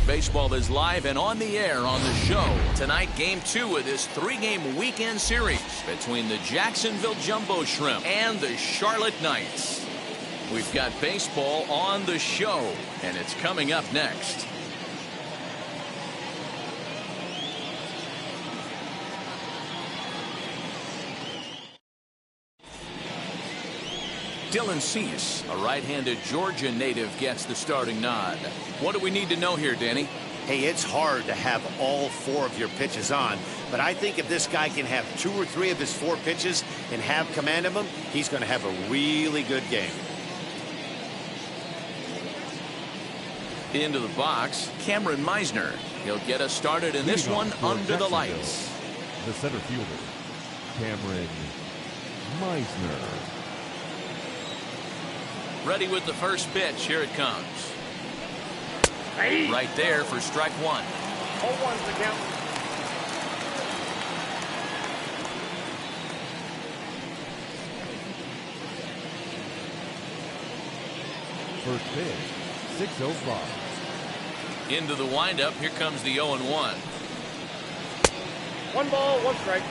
Baseball is live and on the air on the show. Tonight, Game 2 of this 3-game weekend series between the Jacksonville Jumbo Shrimp and the Charlotte Knights. We've got baseball on the show, and it's coming up next. Dylan Cease, a right-handed Georgia native, gets the starting nod. What do we need to know here, Danny? Hey, it's hard to have all 4 of your pitches on, but I think if this guy can have 2 or 3 of his 4 pitches and have command of them, he's going to have a really good game. Into the box, Cameron Meisner. He'll get us started in this one under the lights. The center fielder, Cameron Meisner. Ready with the first pitch. Here it comes. Right there for strike 1. 0-1's the count. First pitch, 6-0 Into the windup. Here comes the 0-1. 1 ball, 1 strike.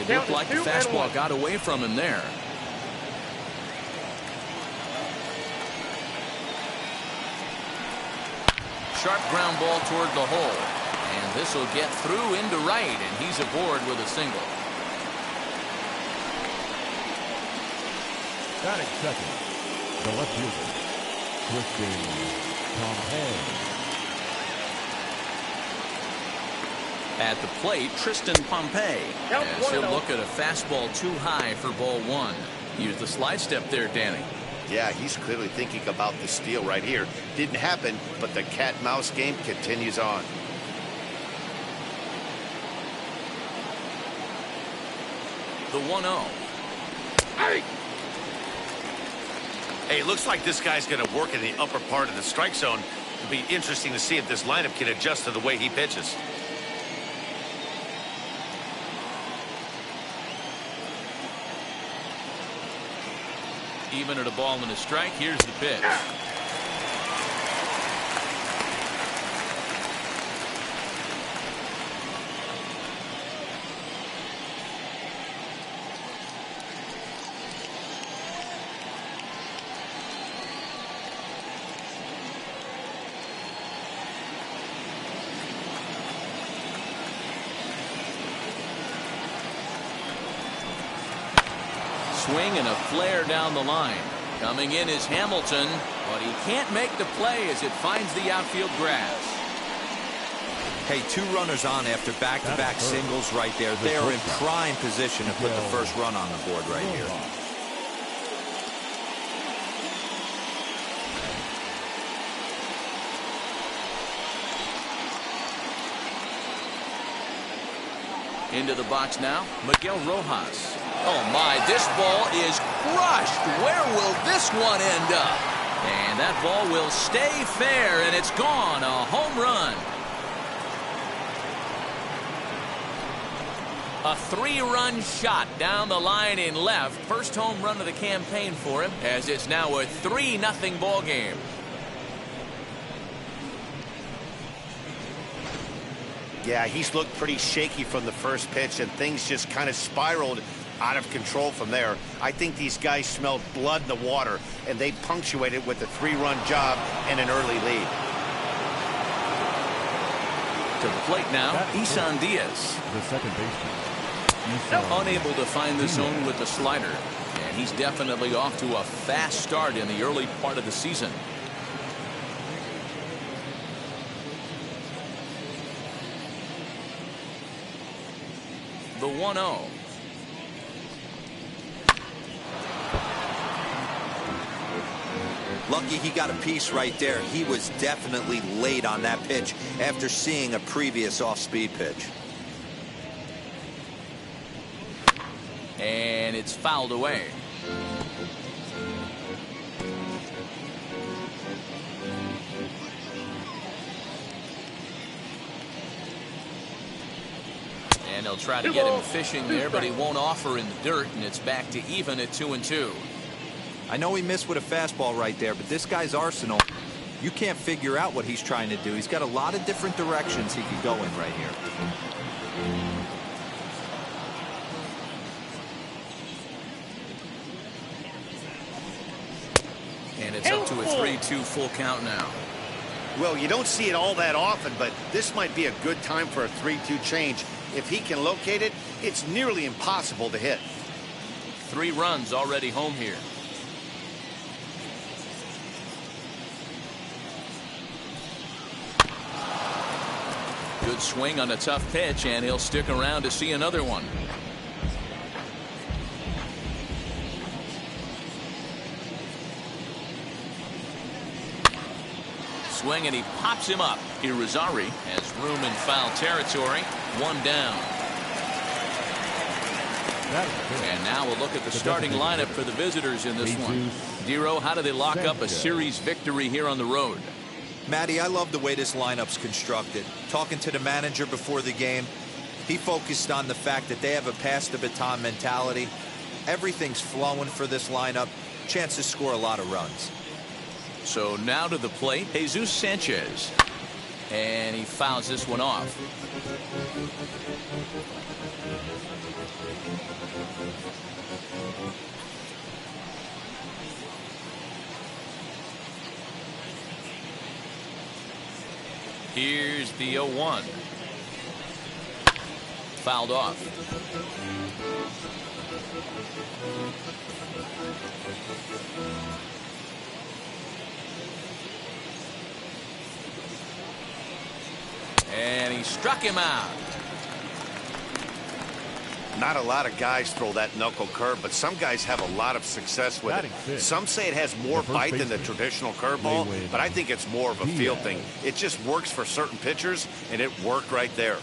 It looked like the fastball got away from him there. Sharp ground ball toward the hole. And this will get through into right, and he's aboard with a single. Batting second, the left fielder, Tristan Pompey. At the plate, Tristan Pompey. As he'll look at a fastball too high for ball 1. Use the slide step there, Danny. Yeah, he's clearly thinking about the steal right here. Didn't happen, but the cat-mouse game continues on. The 1-0. Hey, it looks like this guy's going to work in the upper part of the strike zone. It'll be interesting to see if this lineup can adjust to the way he pitches. Even at a ball and a strike, here's the pitch. Swing and a flare down the line. Coming in is Hamilton, but he can't make the play as it finds the outfield grass. Hey, 2 runners on after back-to-back singles right there. They are in prime position to put the first run on the board right here. Into the box now, Miguel Rojas. Oh my, this ball is crushed. Where will this one end up? And that ball will stay fair, and it's gone. A home run. A 3-run shot down the line in left. First home run of the campaign for him, as it's now a 3-0 ball game. Yeah, he's looked pretty shaky from the first pitch, and things just kind of spiraled out of control from there. I think these guys smelled blood in the water, and they punctuated with a 3-run job and an early lead. To the plate now, Isan Diaz. The second baseman. Unable to find the zone with the slider, and he's definitely off to a fast start in the early part of the season. The 1-0. Lucky he got a piece right there. He was definitely late on that pitch after seeing a previous off-speed pitch. And it's fouled away. And they'll try to get him fishing there, but he won't offer in the dirt, and it's back to even at 2-2. I know he missed with a fastball right there, but this guy's arsenal, you can't figure out what he's trying to do. He's got a lot of different directions he could go in right here. And it's up to a 3-2 full count now. Well, you don't see it all that often, but this might be a good time for a 3-2 change. If he can locate it, it's nearly impossible to hit. 3 runs already home here. Good swing on a tough pitch, and he'll stick around to see another one. Swing, and he pops him up. Irizarry has room in foul territory. 1 down. And now we'll look at the starting lineup for the visitors in this one. Dero, how do they lock up a series victory here on the road? Matty, I love the way this lineup's constructed. Talking to the manager before the game, he focused on the fact that they have a pass the baton mentality. Everything's flowing for this lineup. Chance to score a lot of runs. So now to the plate, Jesus Sanchez. And he fouls this one off. Here's the 0-1. Fouled off. And he struck him out. Not a lot of guys throw that knuckle curve, but some guys have a lot of success with it. Some say it has more bite than the traditional curveball, but I think it's more of a feel thing. It just works for certain pitchers, and it worked right there.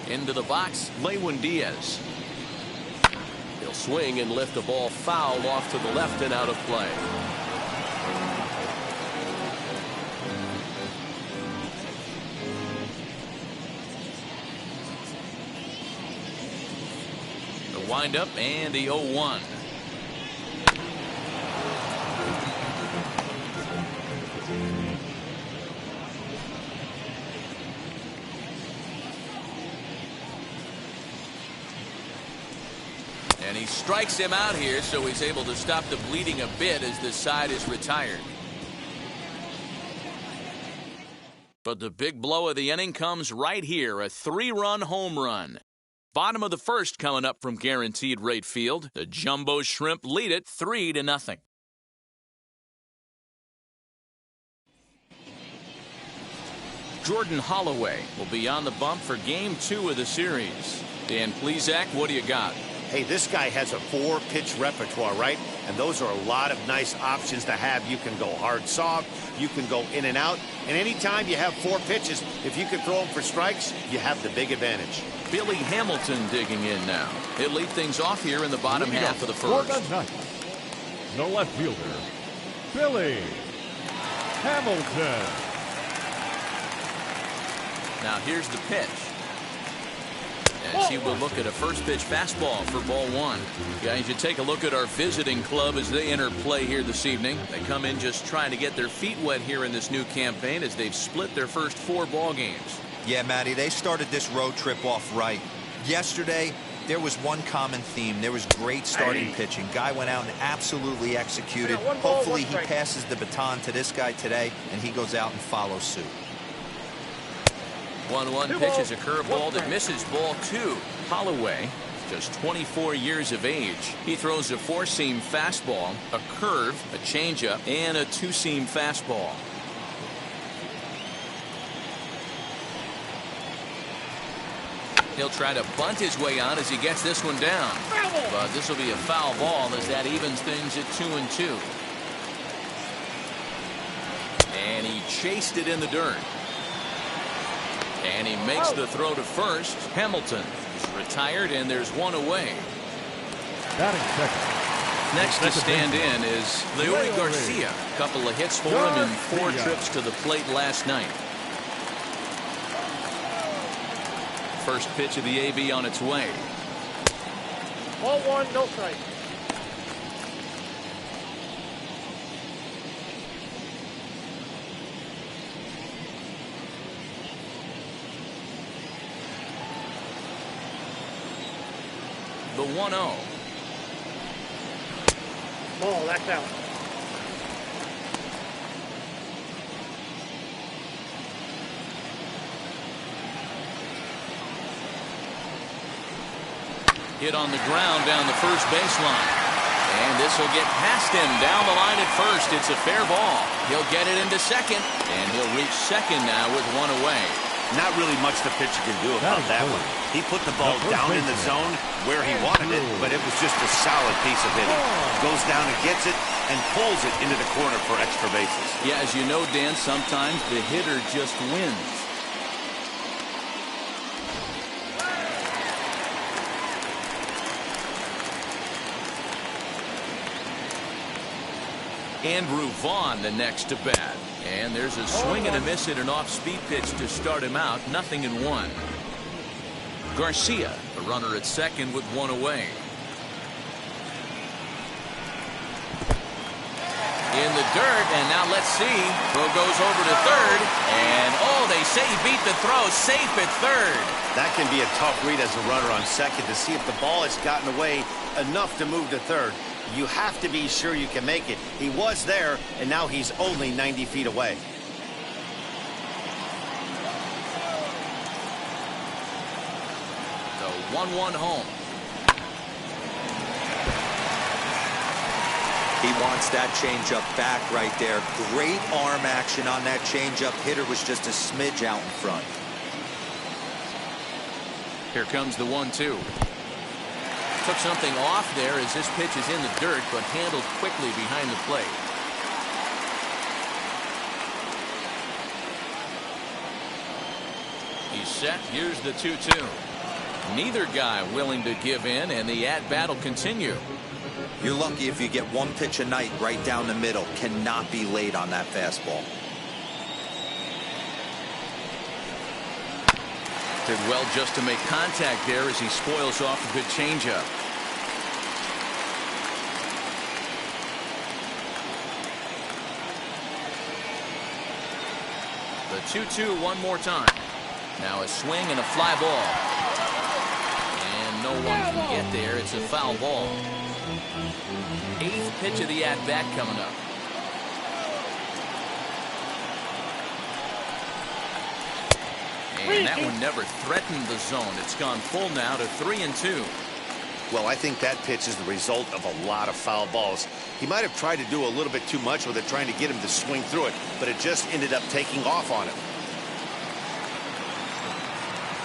Into the box, Lewin Diaz. He'll swing and lift the ball foul off to the left and out of play. The windup and the 0-1. And he strikes him out here, so he's able to stop the bleeding a bit as this side is retired. But the big blow of the inning comes right here, a 3-run home run. Bottom of the first coming up from Guaranteed Rate Field. The Jumbo Shrimp lead it 3-0. Jordan Holloway will be on the bump for Game 2 of the series. Dan Plesac, what do you got? Hey, this guy has a 4-pitch repertoire, right? And those are a lot of nice options to have. You can go hard, soft. You can go in and out. And anytime you have 4 pitches, if you can throw them for strikes, you have the big advantage. Billy Hamilton digging in now. He'll lead things off here in the bottom half of the first. The left fielder, Billy Hamilton. Now here's the pitch. As he will look at a first pitch fastball for ball 1. Guys, you take a look at our visiting club as they enter play here this evening. They come in just trying to get their feet wet here in this new campaign as they've split their first 4 ball games. Yeah, Matty, they started this road trip off right. Yesterday, there was one common theme. There was great starting pitching. Guy went out and absolutely executed. Hopefully he passes the baton to this guy today, and he goes out and follows suit. 1-1 pitch is a curveball that misses ball 2. Holloway, just 24 years of age. He throws a 4-seam fastball, a curve, a changeup, and a 2-seam fastball. He'll try to bunt his way on as he gets this one down. But this will be a foul ball as that evens things at 2-2. And he chased it in the dirt. And he makes the throw to first. Hamilton is retired, and there's one away. Batting second. Next to stand in is Leury Garcia. A couple of hits for him in 4 trips to the plate last night. First pitch of the AB on its way. Ball 1, no strike. The 1-0. Ball, that's out. Hit on the ground down the first baseline. And this will get past him down the line at first. It's a fair ball. He'll get it into second, and he'll reach second now with one away. Not really much the pitcher can do about that one. He put the ball down in the zone where he wanted it, but it was just a solid piece of hitting. Goes down and gets it and pulls it into the corner for extra bases. Yeah, as you know, Dan, sometimes the hitter just wins. Andrew Vaughn the next to bat. And there's a swing and a miss at an off-speed pitch to start him out. 0-1. Garcia, the runner at second with one away. In the dirt, and now let's see. Throw goes over to third, and oh, they say he beat the throw. Safe at third. That can be a tough read as a runner on second to see if the ball has gotten away enough to move to third. You have to be sure you can make it. He was there, and now he's only 90 feet away. The 1-1 home. He wants that changeup back right there. Great arm action on that changeup. Hitter was just a smidge out in front. Here comes the 1-2. Took something off there as this pitch is in the dirt, but handled quickly behind the plate. He's set. Here's the 2-2. Neither guy willing to give in, and the at-bat will continue. You're lucky if you get one pitch a night right down the middle. Cannot be late on that fastball. Did well just to make contact there as he spoils off a good changeup. The 2-2 one more time. Now a swing and a fly ball. And no one can get there. It's a foul ball. 8th pitch of the at-bat coming up. And that one never threatened the zone. It's gone full now to 3-2. Well, I think that pitch is the result of a lot of foul balls. He might have tried to do a little bit too much with it, trying to get him to swing through it, but it just ended up taking off on him.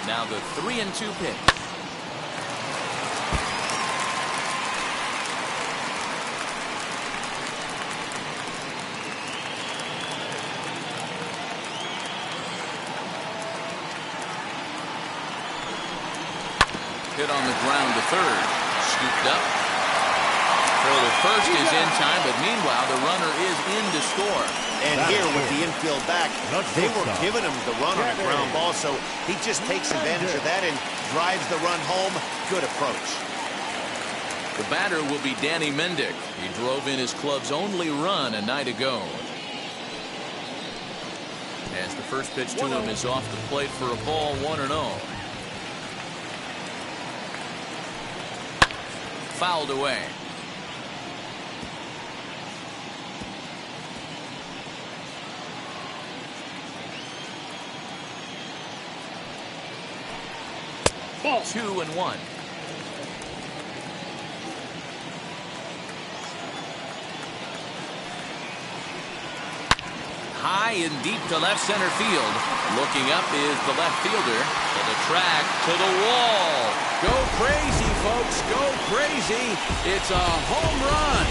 Now the 3-2 pitch. Hit on the ground to third. Scooped up. Throw to first is in time, but meanwhile the runner is in to score. And here with the infield back, they were giving him the run on a ground ball, so he just takes advantage of that and drives the run home. Good approach. The batter will be Danny Mending. He drove in his club's only run a night ago. As the first pitch to him is off the plate for a ball, 1-0. Fouled away. Ball. 2-1. High and deep to left center field. Looking up is the left fielder. To the track, to the wall. Go crazy, folks. Go crazy. It's a home run.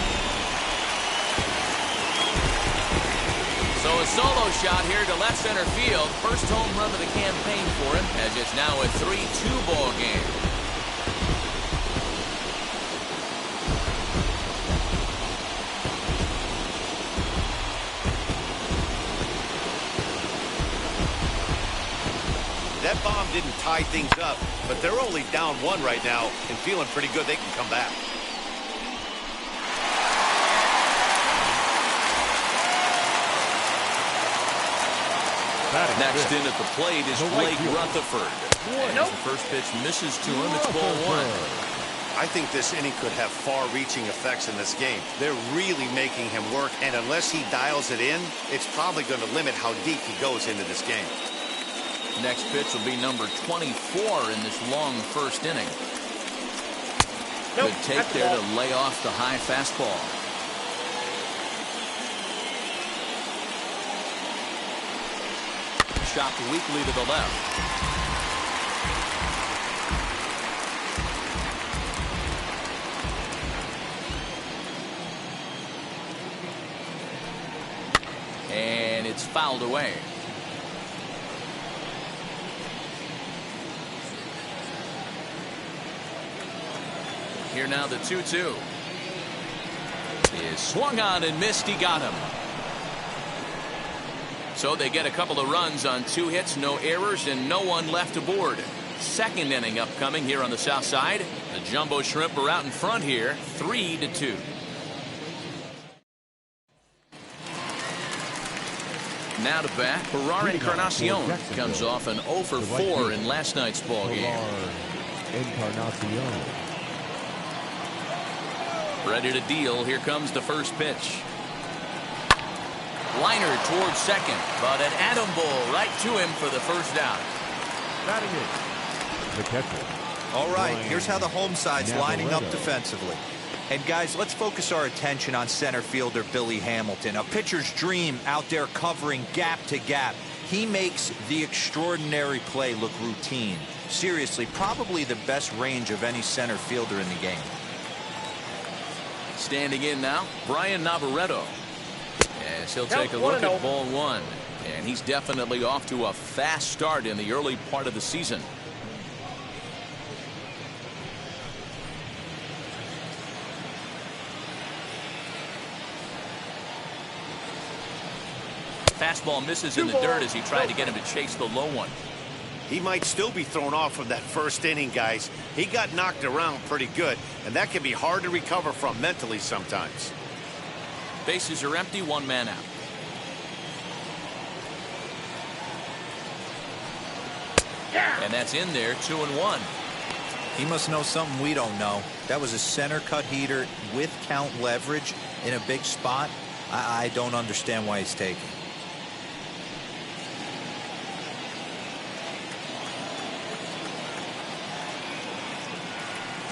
So a solo shot here to left center field. First home run of the campaign for him, as it's now a 3-2 ball game. That bomb didn't tie things up, but they're only down 1 right now and feeling pretty good they can come back. Next in at the plate is Blake Rutherford. And as the first pitch misses to him, it's ball 1. I think this inning could have far-reaching effects in this game. They're really making him work, and unless he dials it in, it's probably going to limit how deep he goes into this game. Next pitch will be number 24 in this long first inning. Good take there to lay off the high fastball. Chopped weakly to the left. And it's fouled away. Here now the 2-2. Is swung on and missed. He got him. So they get a couple of runs on 2 hits, no errors, and no one left aboard. Second inning upcoming here on the south side. The Jumbo Shrimp are out in front here, 3-2. Now to bat, Pilar Encarnacion comes off an 0 for 4 in last night's ball game. Ready to deal. Here comes the first pitch. Liner towards second, but an atom ball right to him for the first out. Batting it, the catcher. All right, here's how the home side's lining up defensively. And guys, let's focus our attention on center fielder Billy Hamilton, a pitcher's dream out there covering gap to gap. He makes the extraordinary play look routine. Seriously, probably the best range of any center fielder in the game. Standing in now, Brian Navarreto. As he'll take a look at ball 1. And he's definitely off to a fast start in the early part of the season. Fastball misses in the dirt as he tried to get him to chase the low one. He might still be thrown off from that first inning, guys. He got knocked around pretty good, and that can be hard to recover from mentally sometimes. Bases are empty, 1 man out. And that's in there, 2-1. He must know something we don't know. That was a center cut heater with count leverage in a big spot. I don't understand why he's taking.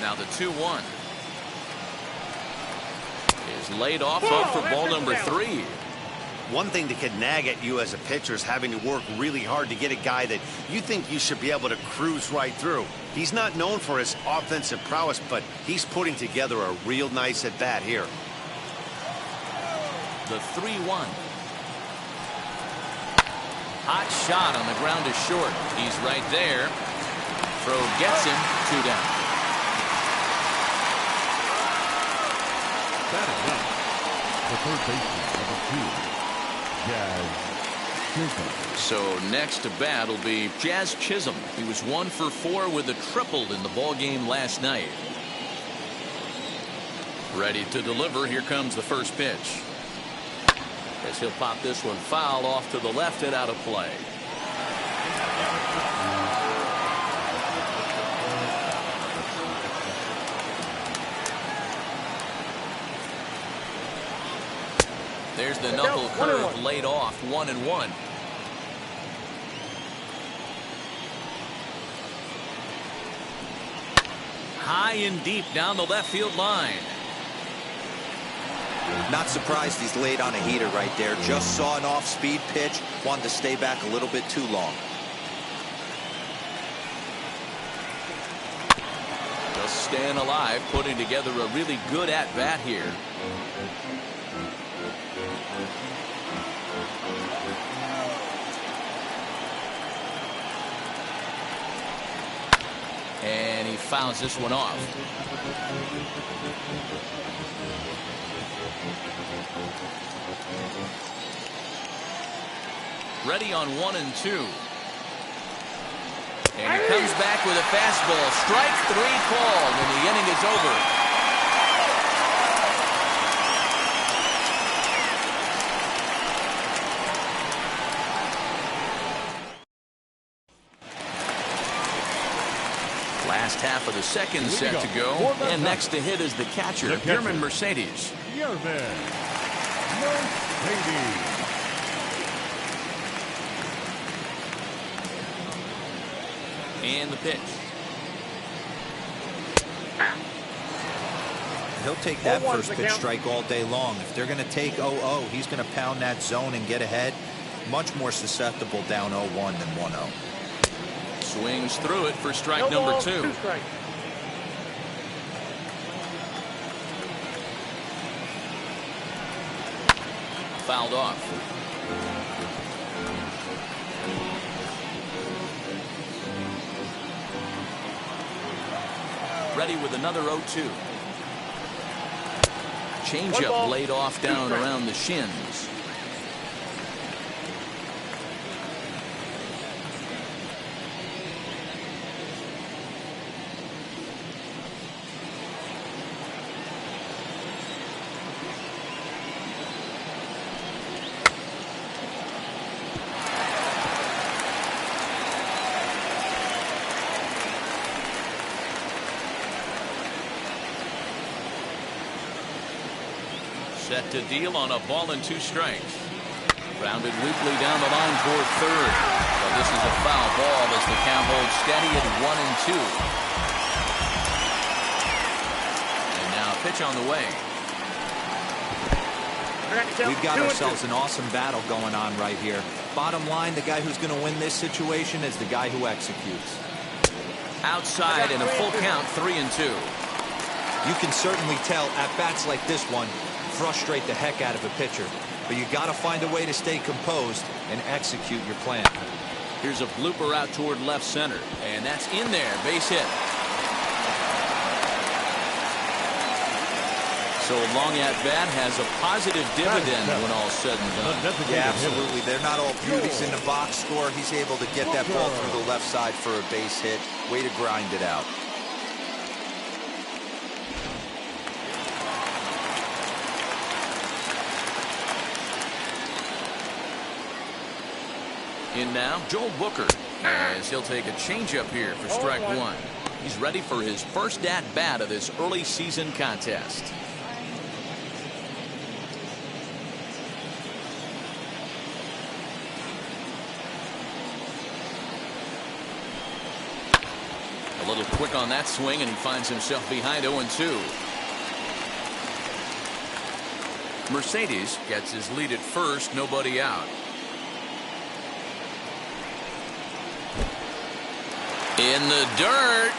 Now the 2-1 is laid off up for ball number 3. One thing that can nag at you as a pitcher is having to work really hard to get a guy that you think you should be able to cruise right through. He's not known for his offensive prowess, but he's putting together a real nice at bat here. The 3-1. Hot shot on the ground is short. He's right there. Throw gets him, 2 down. Batting up, the third baseman, number 2, Jazz Chisholm. So next to bat will be Jazz Chisholm. He was 1 for 4 with a triple in the ball game last night. Ready to deliver. Here comes the first pitch. As he'll pop this one foul off to the left and out of play. There's the knuckle curve laid off, 1-1. High and deep down the left field line. Not surprised he's laid on a heater right there. Just saw an off-speed pitch. Wanted to stay back a little bit too long. Just staying alive, putting together a really good at-bat here. And he fouls this one off. Ready on 1 and 2. And he comes back with a fastball. Strike 3 called, and the inning is over. Last half of the second set to go, and next to hit is the catcher, German Mercedes. Mercedes. And the pitch. He'll take that first pitch strike all day long. If they're going to take 0-0, he's going to pound that zone and get ahead. Much more susceptible down 0-1 than 1-0. Swings through it for strike number 2. Fouled off. Ready with another 0-2. Changeup laid off down around the shins. Set to deal on a ball and 2 strikes. Grounded weakly down the line toward third. But this is a foul ball as the count holds steady at 1 and 2. And now a pitch on the way. We've got ourselves an awesome battle going on right here. Bottom line, the guy who's going to win this situation is the guy who executes. Outside and a full count, 3 and 2. You can certainly tell at bats like this one frustrate the heck out of a pitcher, but you got to find a way to stay composed and execute your plan. Here's a blooper out toward left center, and that's in there, base hit. So a long at bat has a positive dividend when all's said and done. Yeah, absolutely. They're not all beauties in the box score. He's able to get that ball through the left side for a base hit. Way to grind it out. In now, Joel Booker, as he'll take a changeup here for strike 1. He's ready for his first at-bat of this early season contest. A little quick on that swing, and he finds himself behind 0-2. Mercedes gets his lead at first, nobody out. In the dirt.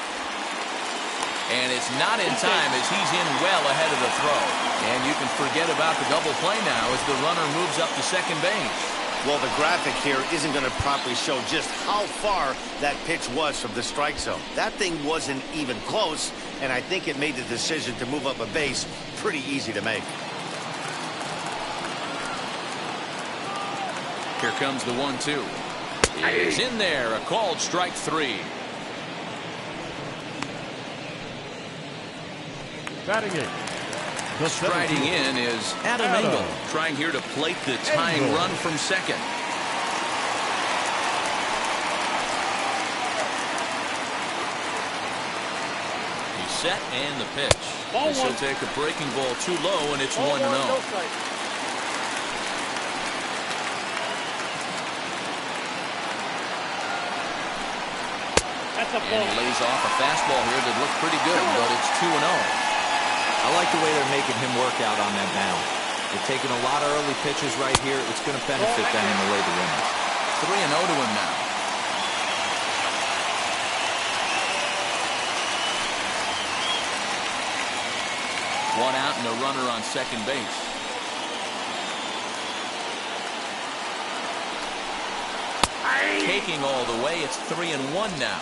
And it's not in time as he's in well ahead of the throw. And you can forget about the double play now as the runner moves up to second base. Well, the graphic here isn't going to properly show just how far that pitch was from the strike zone. That thing wasn't even close, and I think it made the decision to move up a base pretty easy to make. Here comes the 1-2. He's in there, a called strike 3. Batting in. Striding in is Adam Engel, trying here to plate the tying run from second. He's set and the pitch. This will take a breaking ball too low, and it's 1-0. And he lays off a fastball here that looked pretty good, but it's 2-0. I like the way they're making him work out on that mound. They're taking a lot of early pitches right here. It's going to benefit them in the way to win it. 3-0 to him now. One out and a runner on second base. taking all the way. It's 3-1 now.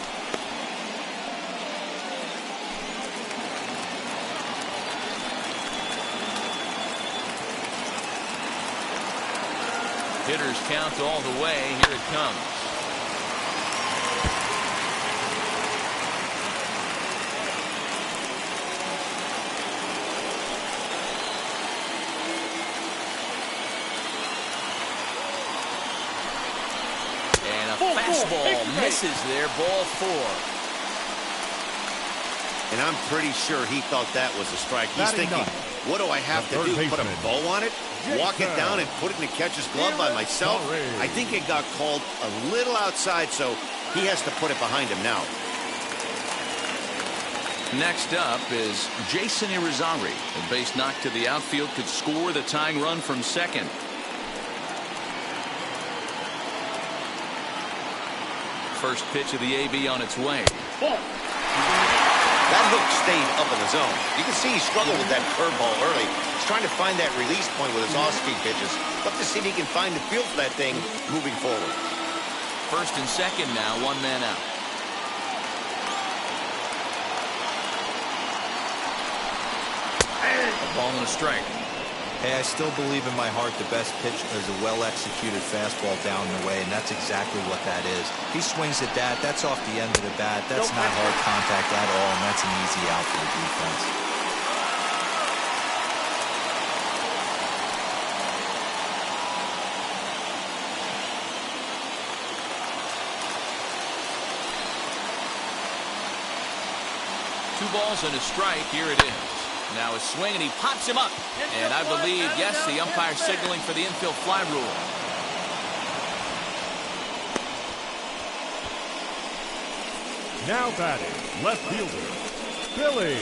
Hitters count all the way. Here it comes. And a fastball misses there. Ball 4. And I'm pretty sure he thought that was a strike. He's thinking, what do I have to do? Put a bow on it? Walk it down and put it in the catcher's glove by myself? I think it got called a little outside, so he has to put it behind him now. Next up is Jason Irizarry. A base knock to the outfield could score the tying run from second. First pitch of the AB on its way. That hook stayed up in the zone. You can see he struggled with that curveball early. He's trying to find that release point with his off-speed pitches. Love to see if he can find the feel for that thing moving forward. First and second now, 1 man out. A ball and a strike. Hey, I still believe in my heart the best pitch is a well-executed fastball down the way, and that's exactly what that is. He swings at that. That's off the end of the bat. That's not hard contact at all, and that's an easy out for the defense. Two balls and a strike. Here it is. Now a swing, and he pops him up. And I believe, yes, the umpire signaling for the infield fly rule. Now batting, left fielder, Billy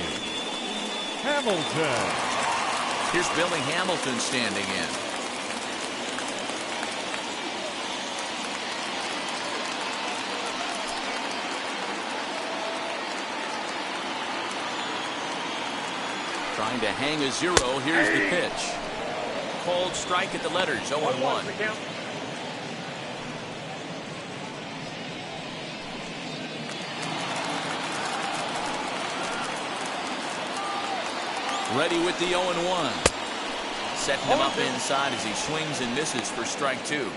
Hamilton. Here's Billy Hamilton standing in. Trying to hang a 0. Here's the pitch. Called strike at the letters. 0-1. Ready with the 0-1. Setting him up inside as he swings and misses for strike 2.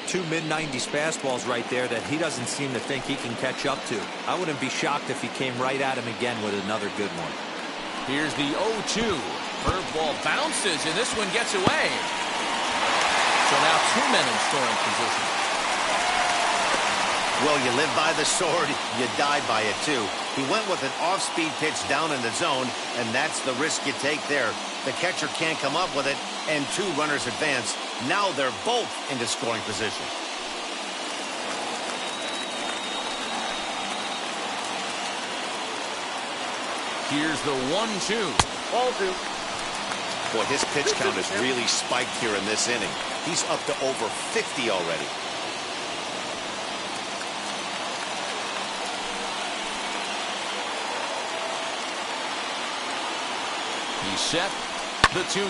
Two mid-90s fastballs right there that he doesn't seem to think he can catch up to. I wouldn't be shocked if he came right at him again with another good one. Here's the 0-2. Curveball bounces, and this one gets away. So now 2 men in scoring position. Well, you live by the sword, you die by it too. He went with an off-speed pitch down in the zone, and that's the risk you take there. The catcher can't come up with it, and 2 runners advance. Now they're both into scoring position. Here's the 1-2. Ball 2. Boy, his pitch count has really spiked here in this inning. He's up to over 50 already. He's set. The 2-2.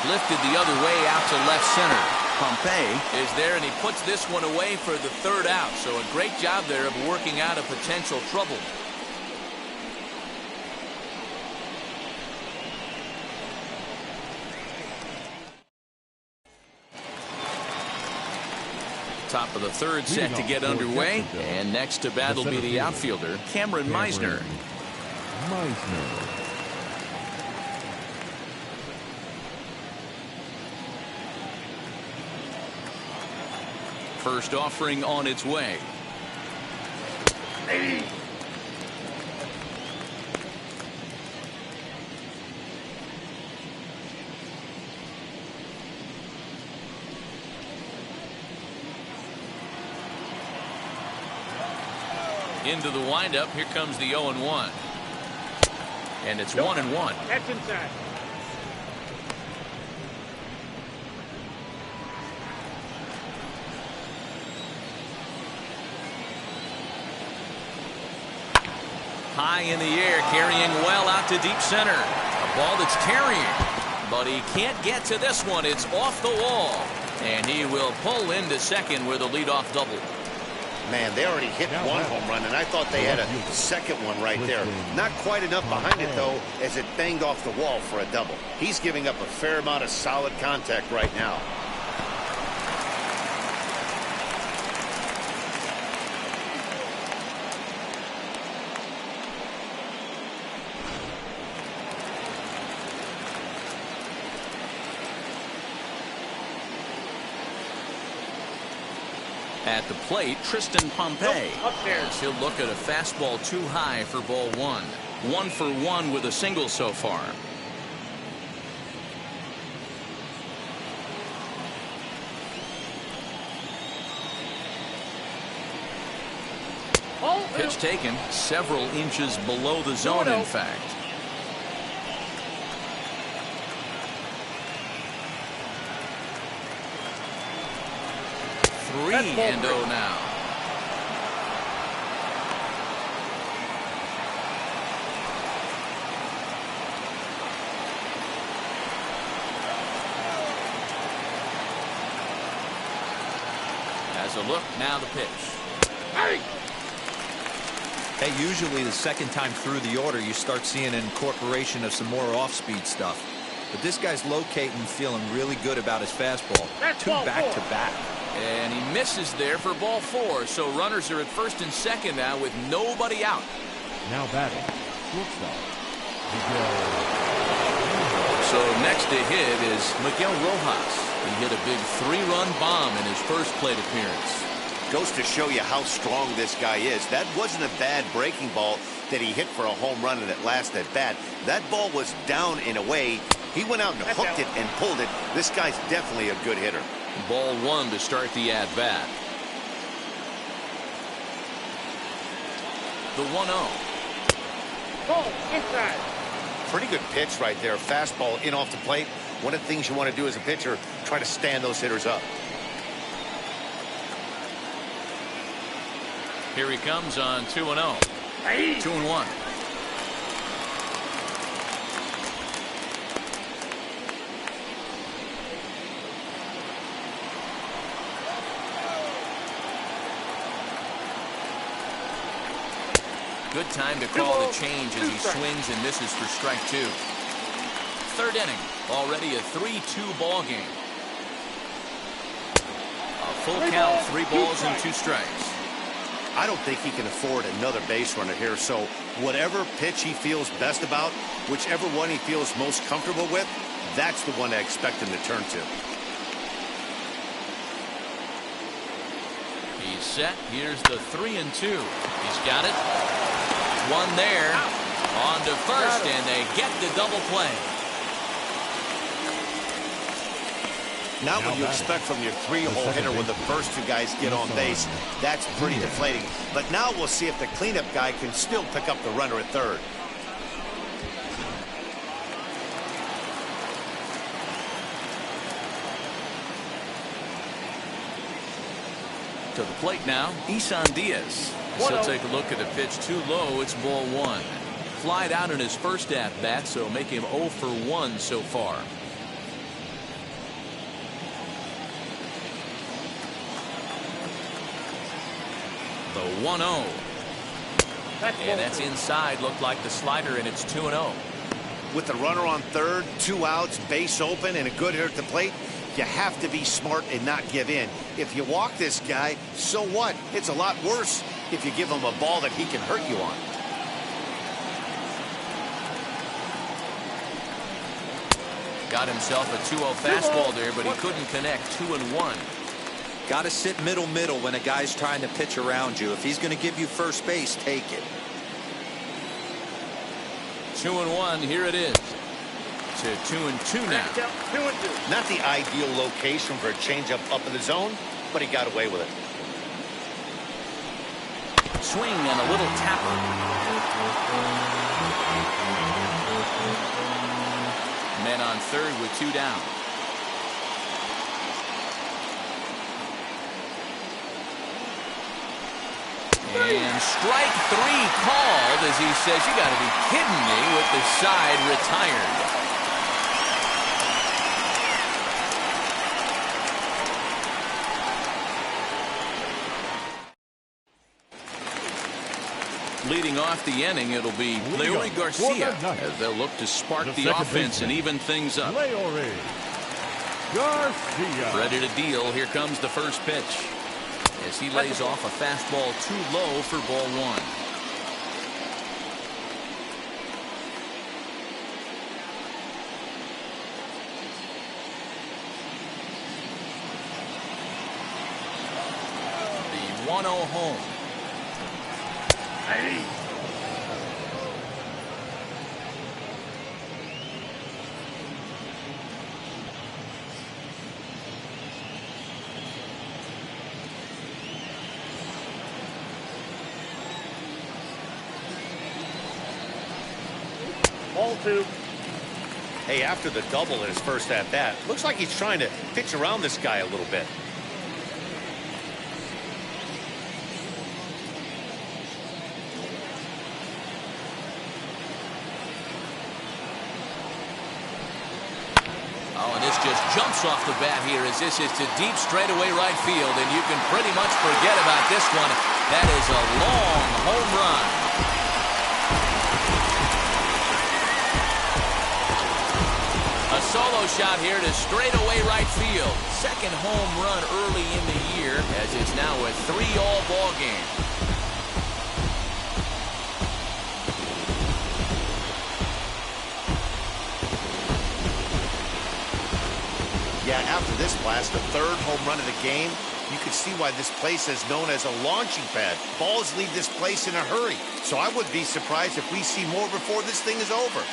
Lifted the other way out to left center. Pompey is there, and he puts this one away for the 3rd out. So a great job there of working out a potential trouble. Top of the 3rd set to get underway, and next to bat will be the outfielder, Cameron Meisner. First offering on its way. Into the windup. Here comes the 0-1. And it's 1-1. That's inside. High in the air, carrying well out to deep center. A ball that's carrying, but he can't get to this one. It's off the wall, and he will pull into second with a leadoff double. Man, they already hit one home run, and I thought they had a second one right there. Not quite enough behind it, though, as it banged off the wall for a double. He's giving up a fair amount of solid contact right now. At the plate, Tristan Pompey. He'll look at a fastball too high for ball one. 1 for 1 with a single so far. Pitch taken several inches below the zone, in fact. Three and 0 now. As a look, now the pitch. Hey, usually the second time through the order, you start seeing an incorporation of some more off-speed stuff. But this guy's locating, feeling really good about his fastball. Two back-to-back. And he misses there for ball 4. So runners are at first and second now with nobody out. Now batting, shortstop, Miguel. So next to hit is Miguel Rojas. He hit a big 3-run bomb in his first plate appearance. Goes to show you how strong this guy is. That wasn't a bad breaking ball that he hit for a home run in that last at bat. That ball was down in a way. He went out and hooked it and pulled it. This guy's definitely a good hitter. Ball 1 to start the at-bat. The 1-0. Ball inside. Pretty good pitch right there. Fastball in off the plate. One of the things you want to do as a pitcher, try to stand those hitters up. Here he comes on 2-0. 2-1. Good time to call the change as he swings and misses for strike 2. Third inning, already a 3-2 ball game. A full count, 3 balls and 2 strikes. I don't think he can afford another base runner here, so whatever pitch he feels best about, whichever one he feels most comfortable with, that's the one I expect him to turn to. He's set. Here's the 3-2. He's got it. One there. On to first, and they get the double play. Now what you expect from your 3-hole hitter when the first 2 guys get on base, that's pretty deflating. But now we'll see if the cleanup guy can still pick up the runner at third. To the plate now, Isan Diaz. He'll take a look at the pitch too low. It's ball 1. Flied out in his first at-bat, so make him 0 for 1 so far. The 1-0. And that's inside. Looked like the slider, and it's 2-0. With the runner on third, 2 outs, base open, and a good hitter at the plate, you have to be smart and not give in. If you walk this guy, so what? It's a lot worse if you give him a ball that he can hurt you on. Got himself a 2-0 fastball there, but he couldn't connect. 2-1. Got to sit middle when a guy's trying to pitch around you. If he's going to give you first base, take it. 2-1. Here it is. To 2-2 now. 2-2. Not the ideal location for a changeup up in the zone, but he got away with it. Swing and a little tapper. Men on third with 2 down. And strike 3 called as he says, you got to be kidding me, with the side retired. off the inning, it'll be Leori Garcia as they'll look to spark the offense and even things up. Leori Garcia. Ready to deal. Here comes the first pitch as he lays off a fastball too low for ball one. The 1-0 home. Hey. Ball two. Hey, after the double in his first at-bat, looks like he's trying to pitch around this guy a little bit. Oh, and this just jumps off the bat here as this is to deep straightaway right field, and you can pretty much forget about this one. That is a long home run. A solo shot here to straightaway right field. Second home run early in the year as it's now a 3-all ball game. Yeah, after this blast, the third home run of the game, you can see why this place is known as a launching pad. Balls leave this place in a hurry. So I wouldn't be surprised if we see more before this thing is over.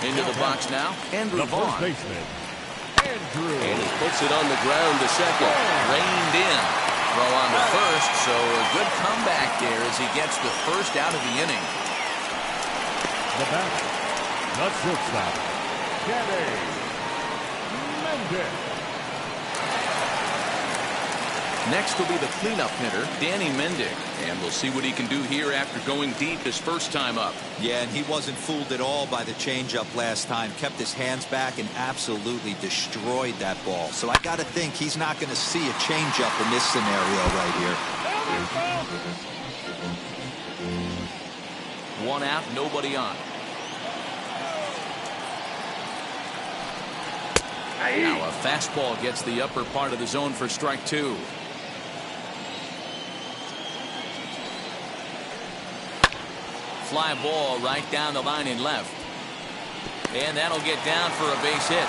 Into the box now, Andrew Vaughn. Baseman, Andrew. And he puts it on the ground to second. Reined in. Throw on the first, so a good comeback there as he gets the first out of the inning. The batter, the shortstop, Mending. Next will be the cleanup hitter, Danny Mending. And we'll see what he can do here after going deep his first time up. Yeah, and he wasn't fooled at all by the changeup last time. Kept his hands back and absolutely destroyed that ball. So I got to think he's not going to see a changeup in this scenario right here. One out, nobody on. Now a fastball gets the upper part of the zone for strike two. Fly ball right down the line and left. And that'll get down for a base hit.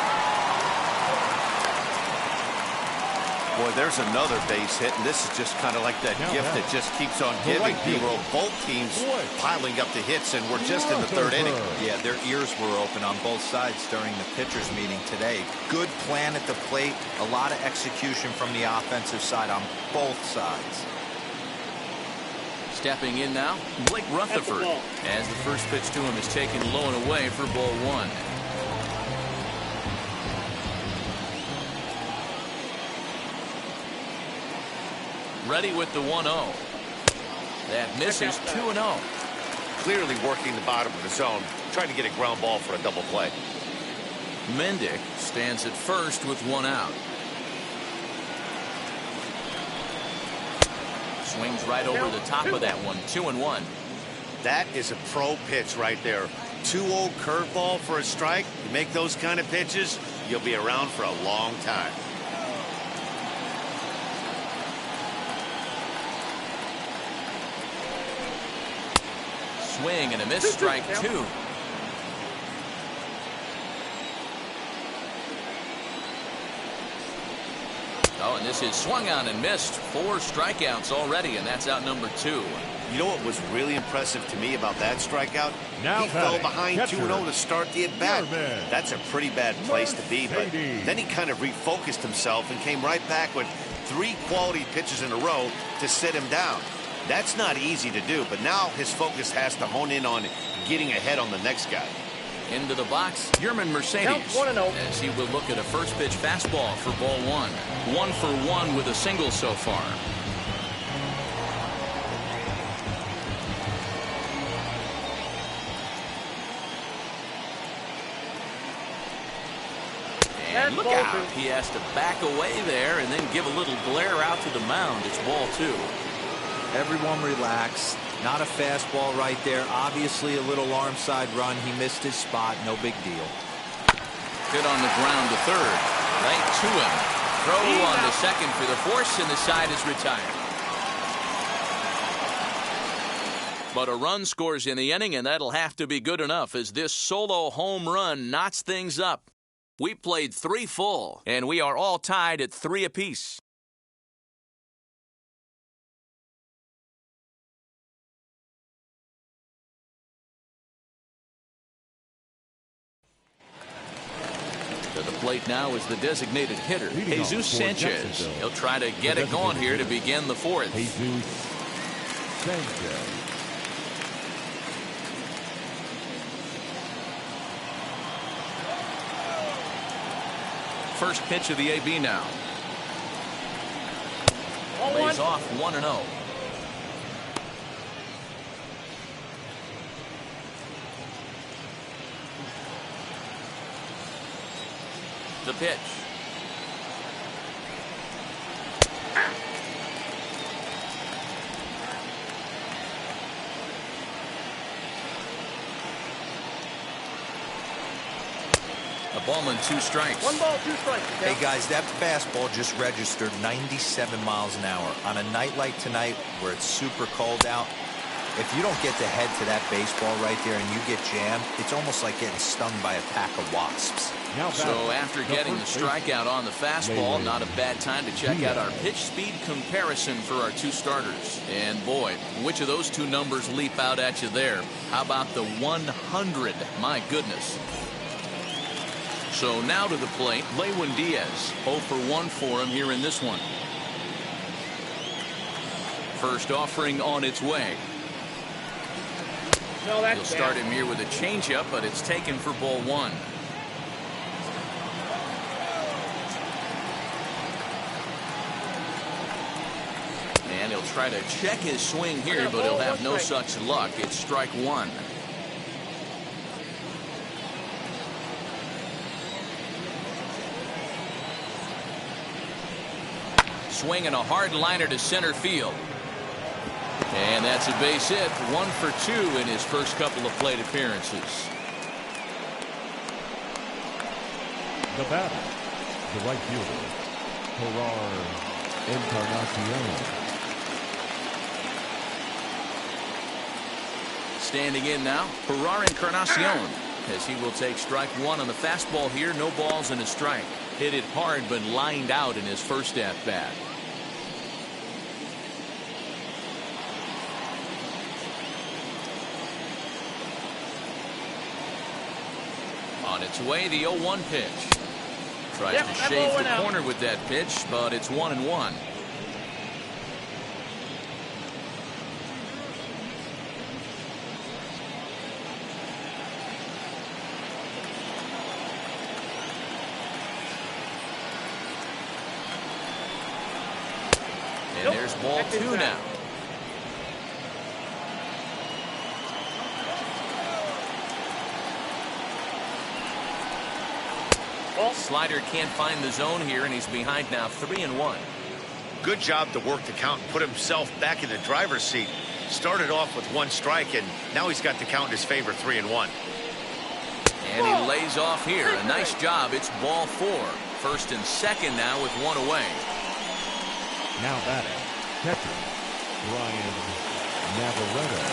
Boy, there's another base hit, and this is just kind of like that gift that just keeps on giving. Both teams piling up the hits, and we're just in the third inning. Yeah, their ears were open on both sides during the pitchers meeting today. Good plan at the plate, a lot of execution from the offensive side on both sides. Stepping in now, Blake Rutherford, as the first pitch to him is taken low and away for ball one. Ready with the 1-0. That misses 2-0. Clearly working the bottom of the zone, trying to get a ground ball for a double play. Mending stands at first with one out. Swings right over the top of that one. 2-1. That is a pro pitch right there. 2-0 curveball for a strike. You make those kind of pitches, you'll be around for a long time. Swing and a miss, strike two. Oh, and this is swung on and missed. 4 strikeouts already, and that's out number 2. You know what was really impressive to me about that strikeout? Now he fell behind 2-0 to start the at-bat. Yarman. That's a pretty bad place to be, but then he kind of refocused himself and came right back with 3 quality pitches in a row to sit him down. That's not easy to do, but now his focus has to hone in on getting ahead on the next guy. Into the box, Yerman Mercedes, as he will look at a first pitch fastball for ball 1. 1 for 1 with a single so far. And look out. He has to back away there and then give a little glare out to the mound. It's ball 2. Everyone relax. Not a fastball right there. Obviously a little arm side run. He missed his spot. No big deal. Hit on the ground to third. Right to him. Throw on the second for the force, and the side is retired. But a run scores in the inning, and that'll have to be good enough as this solo home run knots things up. We played 3 full, and we are all tied at 3 apiece. To the plate now is the designated hitter, Jesus Sanchez. He'll try to get it going here to begin the 4th. Jesus Sanchez. First pitch of the AB now. Lays off 1-0. The pitch. A ball and 2 strikes. 1 ball, 2 strikes. Hey guys, that fastball just registered 97 miles an hour. On a night like tonight where it's super cold out, if you don't get the head to that baseball right there and you get jammed, it's almost like getting stung by a pack of wasps. So after getting the strikeout on the fastball, not a bad time to check out our pitch speed comparison for our 2 starters. And boy, which of those 2 numbers leap out at you there? How about the 100? My goodness. So now to the plate, Lewin Diaz. 0 for 1 for him here in this one. First offering on its way. No, that's He'll start him here with a changeup, but it's taken for ball 1. And he'll try to check his swing here, but he'll have no such luck. It's strike 1. Swinging a hard liner to center field. And that's a base hit. 1 for 2 in his first couple of plate appearances. The batter, the right fielder, Encarnacion. Standing in now, Encarnacion, as he will take strike 1 on the fastball here. No balls and a strike. Hit it hard, but lined out in his first at-bat. On its way, the 0-1 pitch. Tries to shave the corner with that pitch, but it's 1-1. And there's ball 2 now. Slider can't find the zone here, and he's behind now 3-1. Good job to work the count and put himself back in the driver's seat. Started off with 1 strike, and now he's got the count in his favor, 3-1. And he lays off here. A nice job. It's ball 4. First and second now with 1 away. Now batting, catcher, Brian Navarrete.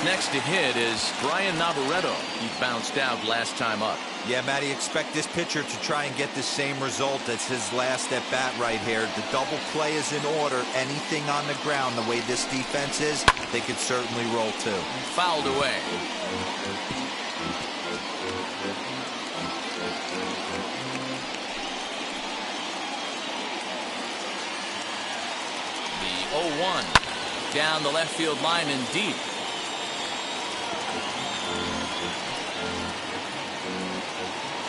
Next to hit is Brian Navarrete. He bounced out last time up. Yeah, Matty, expect this pitcher to try and get the same result as his last at bat right here. The double play is in order. Anything on the ground, the way this defense is, they could certainly roll too. Fouled away. The 0-1 down the left field line and deep.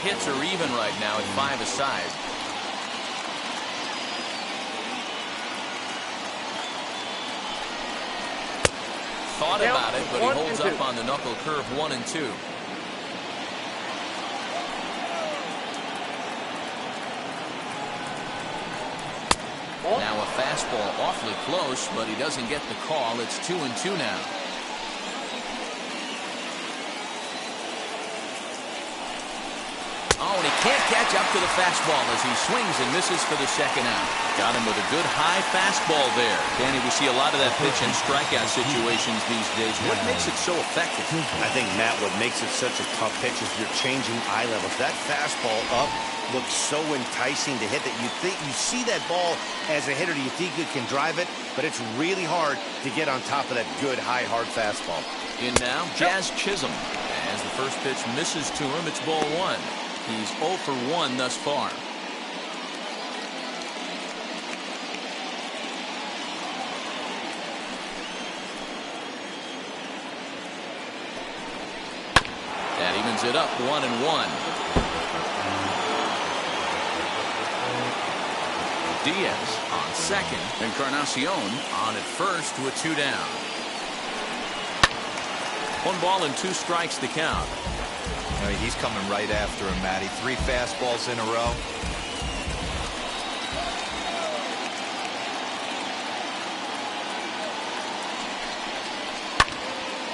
Hits are even right now at 5 aside. Thought about it, but he holds up on the knuckle curve. 1-2. Now a fastball awfully close, but he doesn't get the call. It's 2-2 now. Oh, and he can't catch up to the fastball as he swings and misses for the second out. Got him with a good high fastball there. Danny, we see a lot of that pitch in strikeout situations these days. What makes it so effective? I think, Matt, what makes it such a tough pitch is you're changing eye levels. That fastball up looks so enticing to hit that you think you see that ball as a hitter, you think you can drive it, but it's really hard to get on top of that good high hard fastball. In now, Jazz Chisholm. As the first pitch misses to him, it's ball one. He's 0 for 1 thus far. That evens it up 1-1. Diaz on second. Encarnacion on at first with 2 down. 1 ball and 2 strikes to count. He's coming right after him, Matty. 3 fastballs in a row.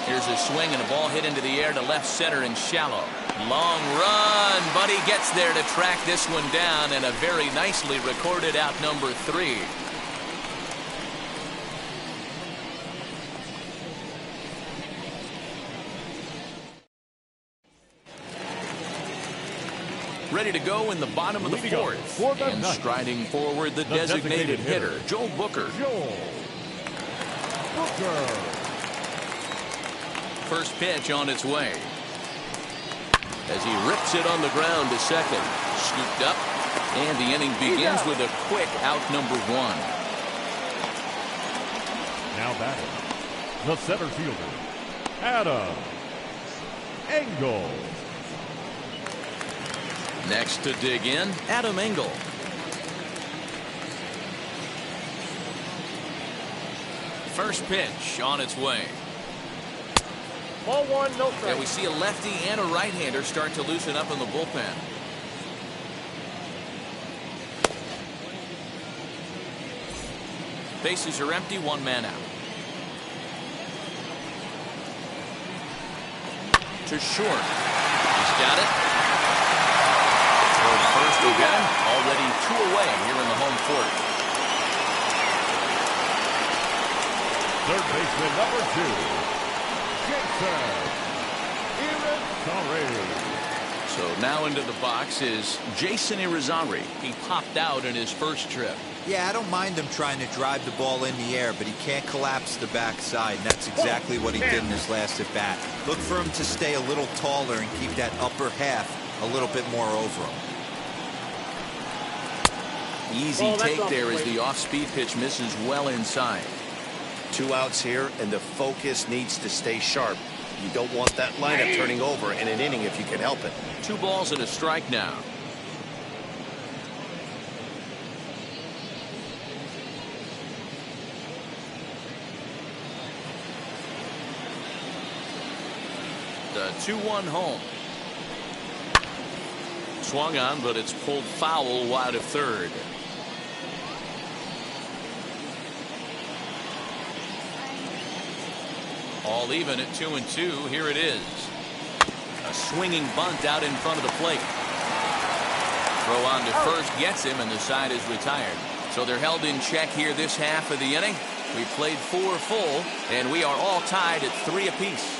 Here's a swing and a ball hit into the air to left center and shallow. Long run, but he gets there to track this one down, and a very nicely recorded out number 3. Ready to go in the bottom of the fourth. And striding forward, the designated hitter, Joe Booker. First pitch on its way. As he rips it on the ground to second. Scooped up. And the inning begins with a quick out number 1. Now batting, the center fielder, Adam Engel. Next to dig in, Adam Engel. First pitch on its way. Ball 1, no strike. Yeah, we see a lefty and a right-hander start to loosen up in the bullpen. Bases are empty, 1 man out. To short. He's got it. First again, already 2 away here in the home fourth. Third baseman number 2, Jason Irizarry. So now into the box is Jason Irizarry. He popped out in his first trip. Yeah, I don't mind him trying to drive the ball in the air, but he can't collapse the backside, and that's exactly what he did in his last at bat. Look for him to stay a little taller and keep that upper half a little bit more over him. Easy take there as the off-speed pitch misses well inside. 2 outs here, and the focus needs to stay sharp. You don't want that lineup turning over in an inning if you can help it. 2 balls and a strike now. The 2-1 home. Swung on, but it's pulled foul wide of third. All even at 2-2. Here it is. A swinging bunt out in front of the plate. Throw on to first gets him, and the side is retired. So they're held in check here this half of the inning. We played 4 full, and we are all tied at 3 apiece.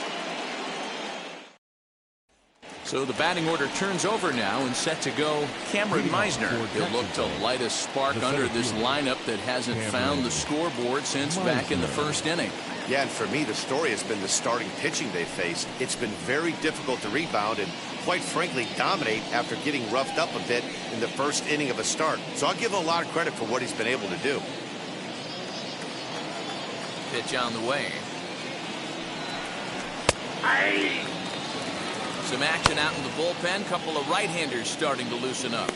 So the batting order turns over now and set to go Cameron Meisner. He'll look to light a spark under this lineup that hasn't found the scoreboard since back in the first inning. Yeah, and for me, the story has been the starting pitching they faced. It's been very difficult to rebound and, quite frankly, dominate after getting roughed up a bit in the first inning of a start. So I'll give him a lot of credit for what he's been able to do. Pitch on the way. Some action out in the bullpen. Couple of right-handers starting to loosen up.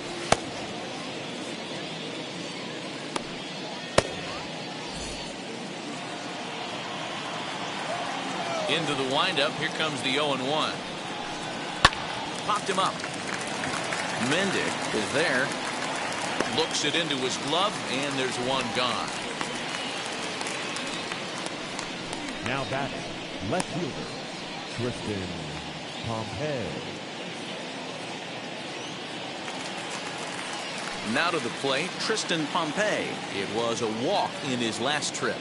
Into the windup. Here comes the 0-1. Popped him up. Mending is there. Looks it into his glove, and there's one gone. Now batting, left fielder, Tristan Pompey. Now to the plate, Tristan Pompey. It was a walk in his last trip.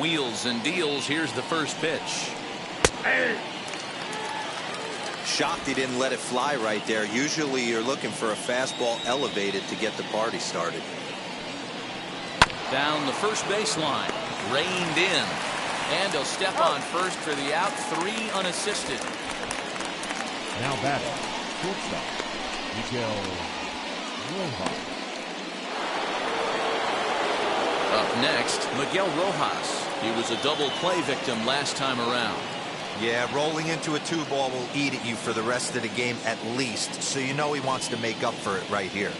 Wheels and deals. Here's the first pitch. Shocked he didn't let it fly right there. Usually you're looking for a fastball elevated to get the party started. Down the first baseline. Reined in. And he'll step on first for the out. 3 unassisted. Now batting, shortstop, Miguel Rojas. Up next, Miguel Rojas. He was a double play victim last time around. Yeah, rolling into a 2-ball will eat at you for the rest of the game at least, so you know he wants to make up for it right here.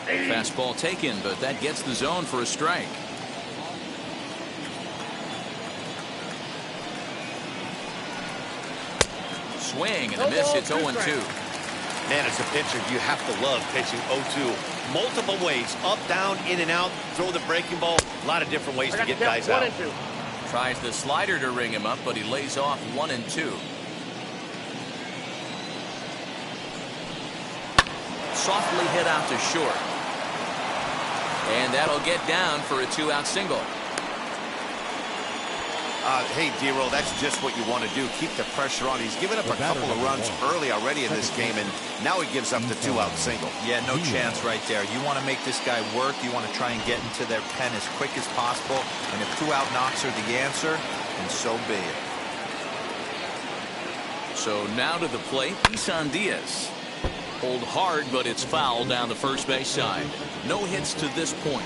Fastball taken, but that gets the zone for a strike. Swing and a miss. It's 0-2. Man, as a pitcher, you have to love pitching 0-2. Multiple ways, up, down, in and out, throw the breaking ball. A lot of different ways to get guys out. 1 and 2. Tries the slider to ring him up, but he lays off 1 and 2. Softly hit out to short. And that'll get down for a 2-out single. Hey, D-Roll, that's just what you want to do. Keep the pressure on. He's given up a couple of runs early already in this game, and now he gives up the 2-out single. Yeah, no chance right there. You want to make this guy work. You want to try and get into their pen as quick as possible. And if 2-out knocks are the answer, then so be it. So now to the plate, Isan Diaz. Hold hard, but it's foul down the first base side. No hits to this point.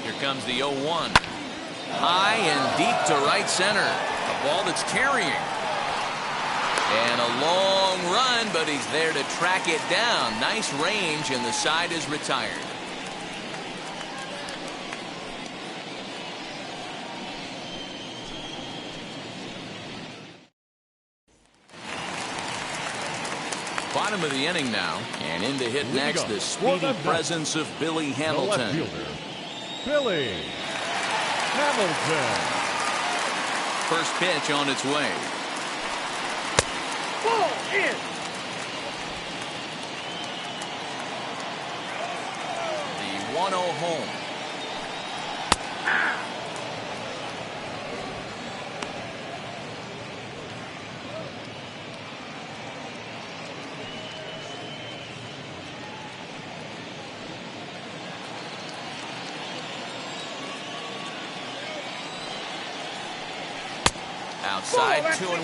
Here comes the 0-1. High and deep to right center. A ball that's carrying. And a long run, but he's there to track it down. Nice range, and the side is retired. Bottom of the inning now, and in to hit next, the speedy presence of Billy Hamilton. Billy Hamilton. First pitch on its way. Ball in. The 1-0 home. Outside, 2-1.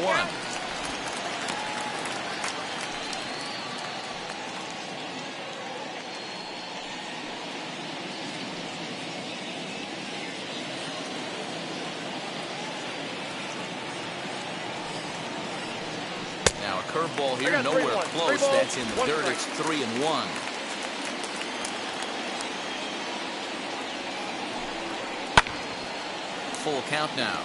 Now a curveball here, nowhere close. That's in the dirt. It's 3-1. Full count now.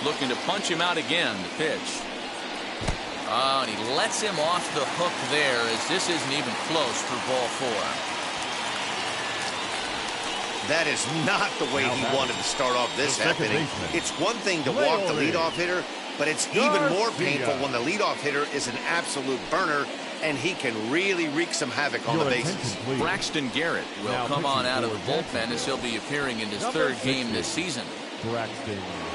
Looking to punch him out again. The pitch. Oh, and he lets him off the hook there, as this isn't even close for ball 4. That is not the way he wanted to start off this half inning. It's one thing to walk the leadoff hitter, but it's even more painful when the leadoff hitter is an absolute burner, and he can really wreak some havoc on the bases. Braxton Garrett will come on out of the bullpen as he'll be appearing in his 3rd game this season. Braxton Garrett.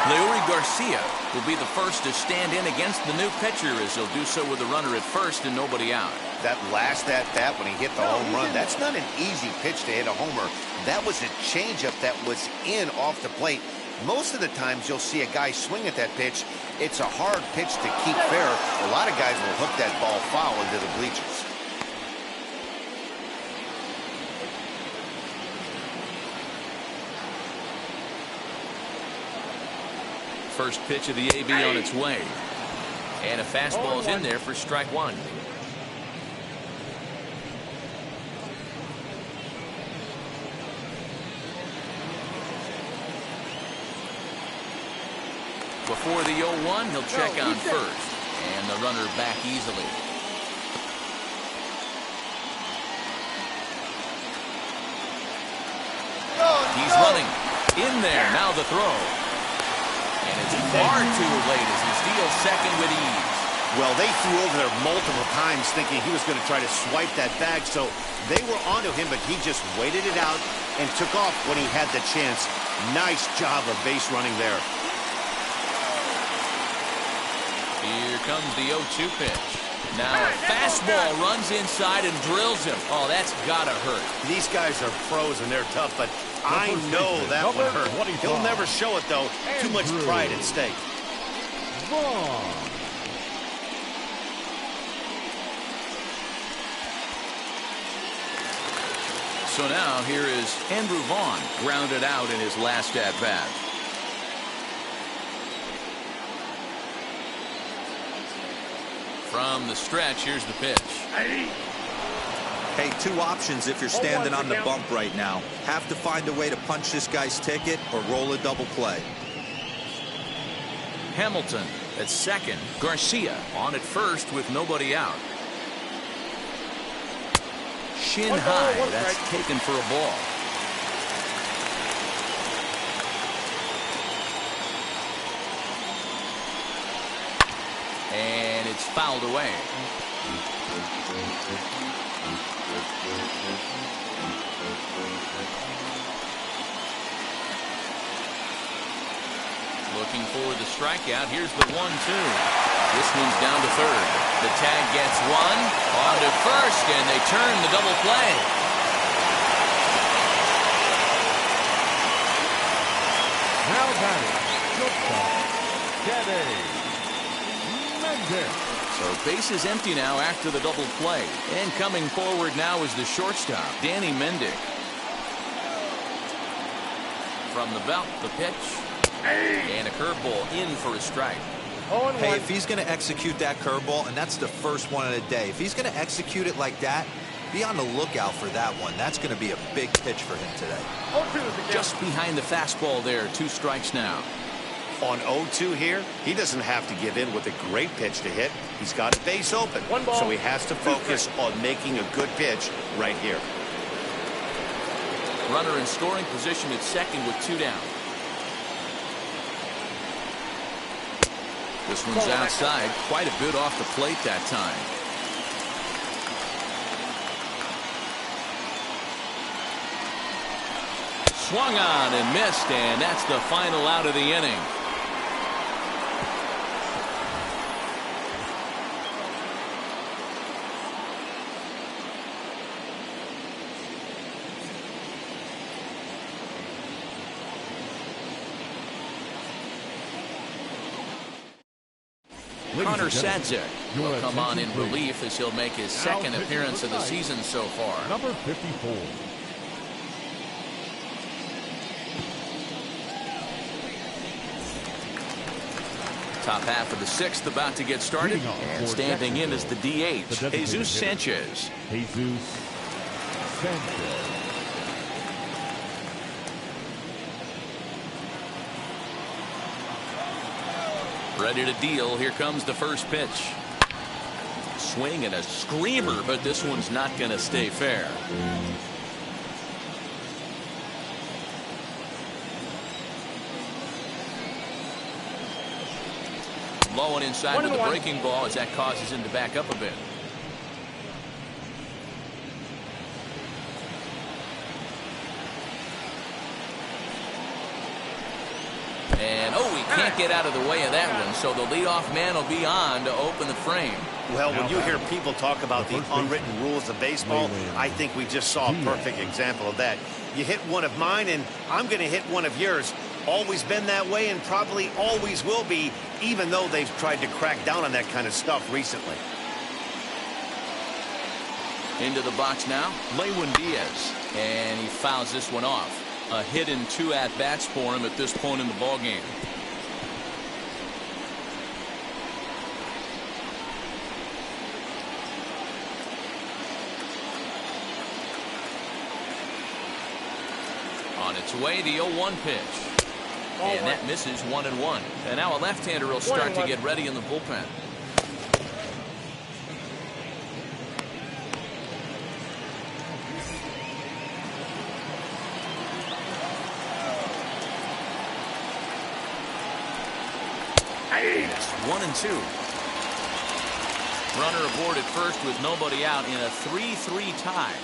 Leury Garcia will be the first to stand in against the new pitcher, as he'll do so with a runner at first and nobody out. That last at-bat when he hit the home run, that's not an easy pitch to hit a homer. That was a changeup that was in off the plate. Most of the times you'll see a guy swing at that pitch. It's a hard pitch to keep fair. A lot of guys will hook that ball foul into the bleachers. First pitch of the AB on its way. And a fastball is in there for strike one. Before the 0-1, he'll check on first. And the runner back easily. He's running. In there. Now the throw. And it's far too late as he steals second with ease. Well, they threw over there multiple times thinking he was going to try to swipe that bag, so they were onto him, but he just waited it out and took off when he had the chance. Nice job of base running there. Here comes the 0-2 pitch. Now a fastball runs inside and drills him. Oh, that's gotta hurt. These guys are pros and they're tough, but I know that one hurt. He'll never show it, though. Too much pride at stake. Vaughn. So now here is Andrew Vaughn, grounded out in his last at-bat. From the stretch, here's the pitch. Hey, two options if you're standing on the bump right now. Have to find a way to punch this guy's ticket or roll a double play. Hamilton at second. Garcia on at first with nobody out. Shin high. That's taken for a ball. And it's fouled away. Looking for the strikeout. Here's the 1-2. This one's down to third. The tag gets one. On to first, and they turn the double play. Now batting, shortstop, Mending. So base is empty now after the double play. And coming forward now is the shortstop, Danny Mending. From the belt, the pitch. And a curveball in for a strike. Hey, if he's going to execute that curveball, and that's the first one of the day, if he's going to execute it like that, be on the lookout for that one. That's going to be a big pitch for him today. Just behind the fastball there, 2 strikes now. On 0-2 here, he doesn't have to give in with a great pitch to hit. He's got a base open, so he has to focus on making a good pitch right here. Runner in scoring position at second with 2 down. This one's outside, quite a bit off the plate that time. Swung on and missed, and that's the final out of the inning. Connor Sadzik will come on in relief as he'll make his second appearance of the season so far. Number 54. Top half of the 6th about to get started, and standing in is the DH, Jesus Sanchez. Jesus Sanchez. Ready to deal. Here comes the first pitch. Swing and a screamer, but this one's not going to stay fair. Low and inside with the breaking ball as that causes him to back up a bit. And, oh, he can't get out of the way of that one, so the leadoff man will be on to open the frame. Well, when you hear people talk about the unwritten rules of baseball, I think we just saw a perfect example of that. You hit one of mine, and I'm going to hit one of yours. Always been that way and probably always will be, even though they've tried to crack down on that kind of stuff recently. Into the box now, Lewin Diaz, and he fouls this one off. A hit in 2 at-bats for him at this point in the ballgame. On its way, the 0-1 pitch. And that misses 1-1. And now a left-hander will start to get ready in the bullpen. It's 1-2. Runner aboard at first with nobody out in a 3-3 tie.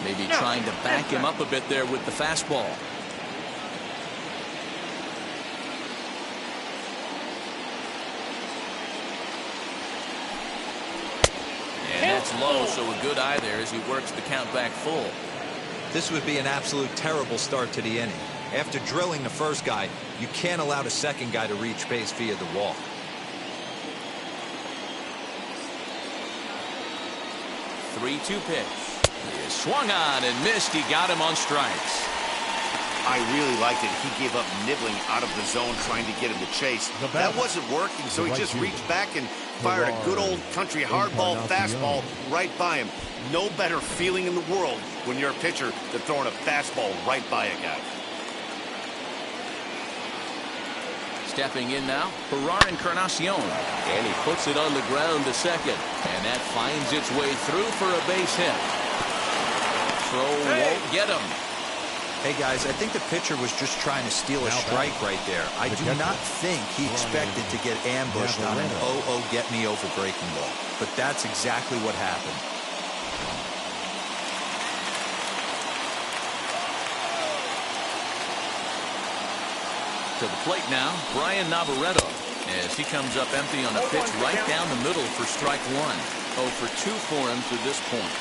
Maybe trying to back him up a bit there with the fastball. And that's low, so a good eye there as he works the count back full. This would be an absolute terrible start to the inning. After drilling the first guy, you can't allow the second guy to reach base via the walk. Three-two pitch. He swung on and missed. He got him on strikes. I really liked it. He gave up nibbling out of the zone trying to get him to chase. That wasn't working, so he just reached back and fired a good old country hardball fastball right by him. No better feeling in the world when you're a pitcher than throwing a fastball right by a guy. Stepping in now, Ferrar Encarnacion. And he puts it on the ground to second. And that finds its way through for a base hit. Throw won't get him. Hey, guys, I think the pitcher was just trying to steal a strike right there. I do not think he expected to get ambushed on an get-me-over breaking ball. But that's exactly what happened. To the plate now, Brian Navarreto, as he comes up empty on a pitch right down the middle for strike one. 0 for 2 for him to this point.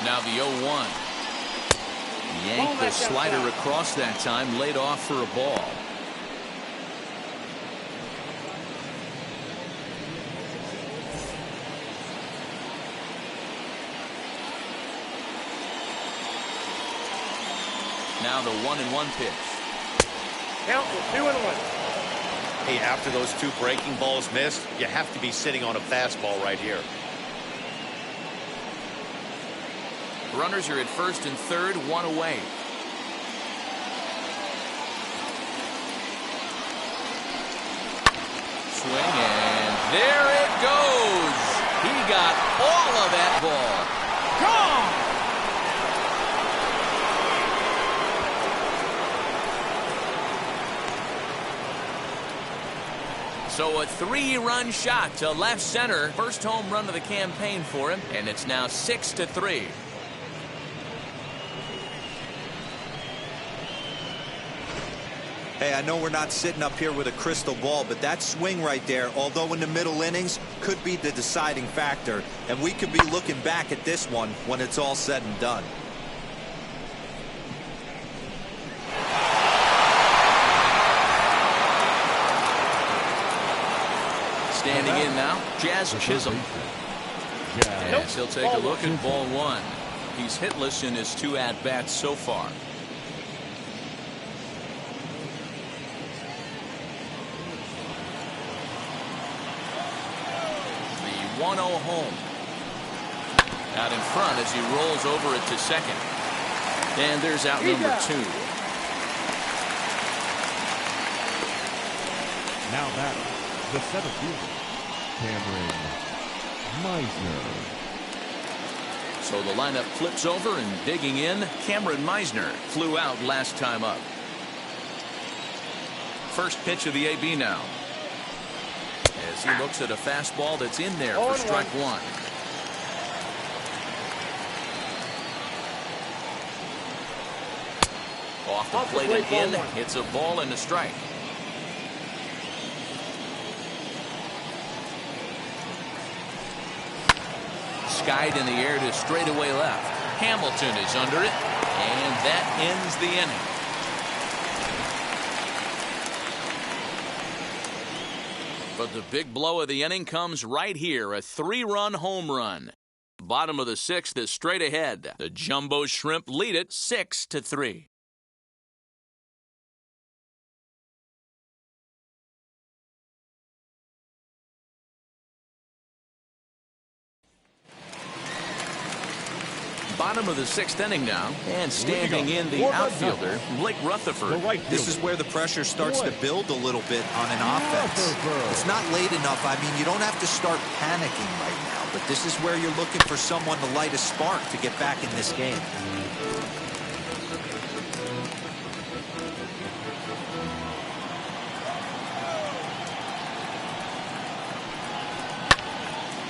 Now the 0-1. Yanked the slider across that time, laid off for a ball. Now the 1-1 pitch. Count is 2-1. Hey, after those 2 breaking balls missed, you have to be sitting on a fastball right here. Runners are at first and third, 1 away. Swing, and there it goes. He got all of that ball. Gone! So a 3-run shot to left center. First home run of the campaign for him, and it's now 6-3. Hey, I know we're not sitting up here with a crystal ball, but that swing right there, although in the middle innings, could be the deciding factor. And we could be looking back at this one when it's all said and done. Standing in now, Jazz Chisholm. Yes, he'll take a look at ball one. He's hitless in his 2 at-bats so far. The 1-0 home. Out in front as he rolls over it to second. And there's out number 2. Now batting, the center fielder, Cameron Meisner. So the lineup flips over, and digging in, Cameron Meisner flew out last time up. First pitch of the AB now. As he looks at a fastball that's in there for strike one. Off the plate again. It's a ball and a strike. skied in the air to straightaway left. Hamilton is under it, and that ends the inning. But the big blow of the inning comes right here, a 3-run home run. Bottom of the 6th is straight ahead. The Jumbo Shrimp lead it 6-3. Bottom of the 6th inning now, and standing in the outfielder, Blake Rutherford. This is where the pressure starts to build a little bit on an offense. It's not late enough. I mean, you don't have to start panicking right now, but this is where you're looking for someone to light a spark to get back in this game.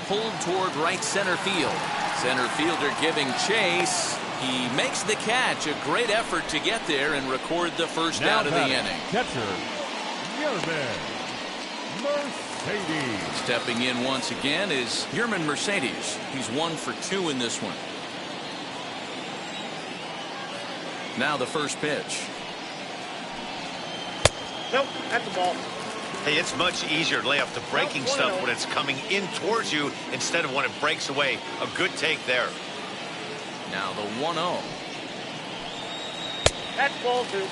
Pulled toward right center field. Center fielder giving chase. He makes the catch. A great effort to get there and record the first out of the inning. Catcher, Mercedes. Stepping in once again is Yerman Mercedes. He's 1 for 2 in this one. Now the first pitch. Nope, that's the ball. Hey, it's much easier to lay off the breaking stuff when it's coming in towards you instead of when it breaks away. A good take there. Now the 1-0. That's ball 2.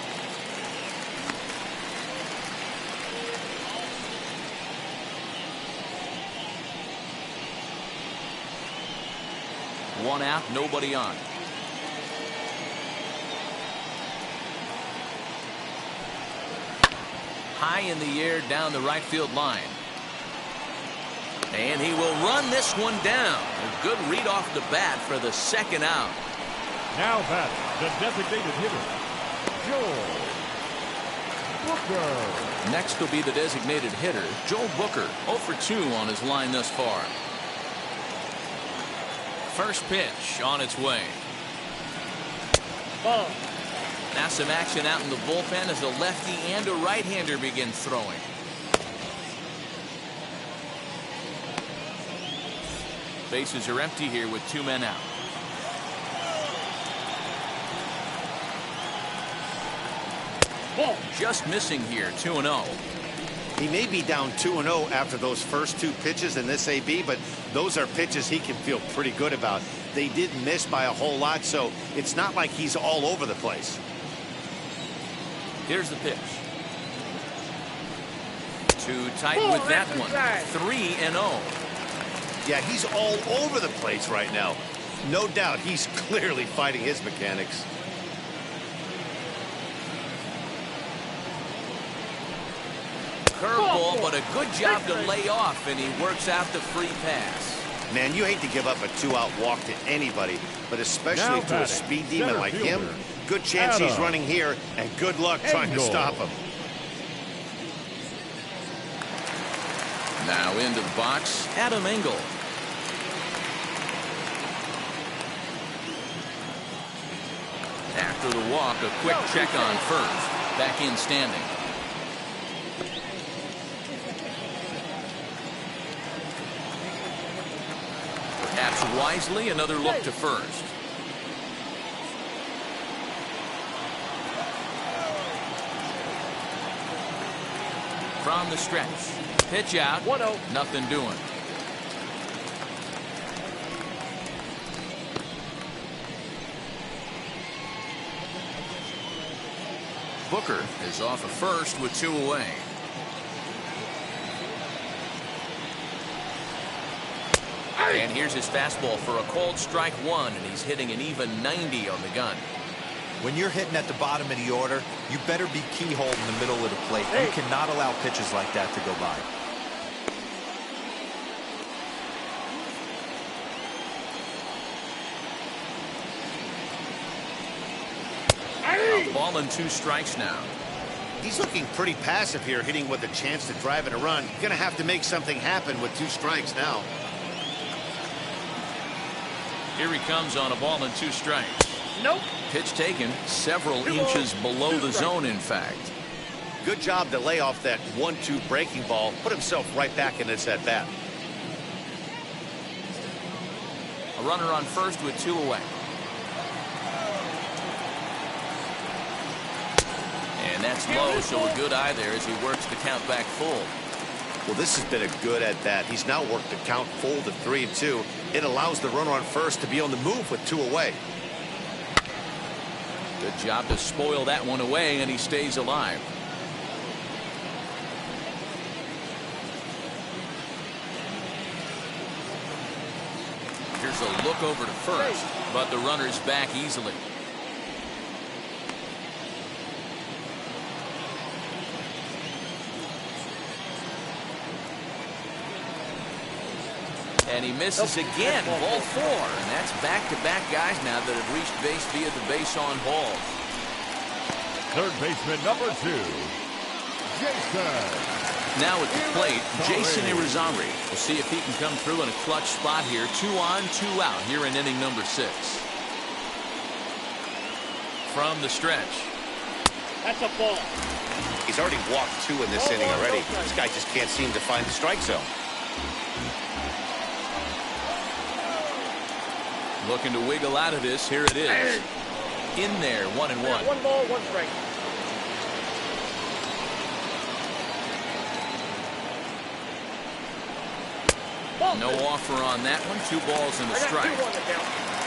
One out, nobody on. High in the air down the right field line. And he will run this one down. A good read off the bat for the second out. Now back the designated hitter, Joel Booker. Next will be the designated hitter, Joel Booker, 0 for 2 on his line thus far. First pitch on its way. Ball. Now some action out in the bullpen as a lefty and a right-hander begin throwing. Bases are empty here with 2 men out. Ball. Just missing here, 2-0. He may be down 2-0 after those first 2 pitches in this AB, but those are pitches he can feel pretty good about. They did miss by a whole lot, so it's not like he's all over the place. Here's the pitch. Too tight with that one. 3-0. Yeah, he's all over the place right now. No doubt he's clearly fighting his mechanics. Curveball, but a good job to lay off, and he works out the free pass. Man, you hate to give up a 2-out walk to anybody, but especially to a speed demon like him. Good chance he's running here, and good luck trying to stop him. Now into the box, Adam Engel. After the walk, a quick check on first. Back in standing. Perhaps wisely, another look to first. From the stretch. Pitch out. 1-0. Nothing doing. Booker is off of first with 2 away. And here's his fastball for a called strike 1, and he's hitting an even 90 on the gun. When you're hitting at the bottom of the order, you better be keyhole in the middle of the plate. You cannot allow pitches like that to go by. A ball and 2 strikes now. He's looking pretty passive here, hitting with a chance to drive in a run. Gonna have to make something happen with 2 strikes now. Here he comes on a ball and 2 strikes. Nope. Pitch taken several inches below the zone, in fact. Good job to lay off that 1-2 breaking ball. Put himself right back in this at bat. A runner on first with 2 away. And that's low, so a good eye there as he works the count back full. Well, this has been a good at bat. He's now worked the count full to 3-2. It allows the runner on first to be on the move with 2 away. Good job to spoil that one away, and he stays alive. Here's a look over to first, but the runner's back easily. And he misses again. Ball 4. And that's back-to-back guys now that have reached base via the base on balls. Third baseman number 2, Jason. Now at the plate, Jason Irizarry. We'll see if he can come through in a clutch spot here. 2 on, 2 out here in inning number 6. From the stretch. That's a ball. He's already walked 2 in this inning already. This guy just can't seem to find the strike zone. Looking to wiggle out of this. Here it is. In there, 1-1. 1 ball, 1 strike. No offer on that one. 2 balls and a strike.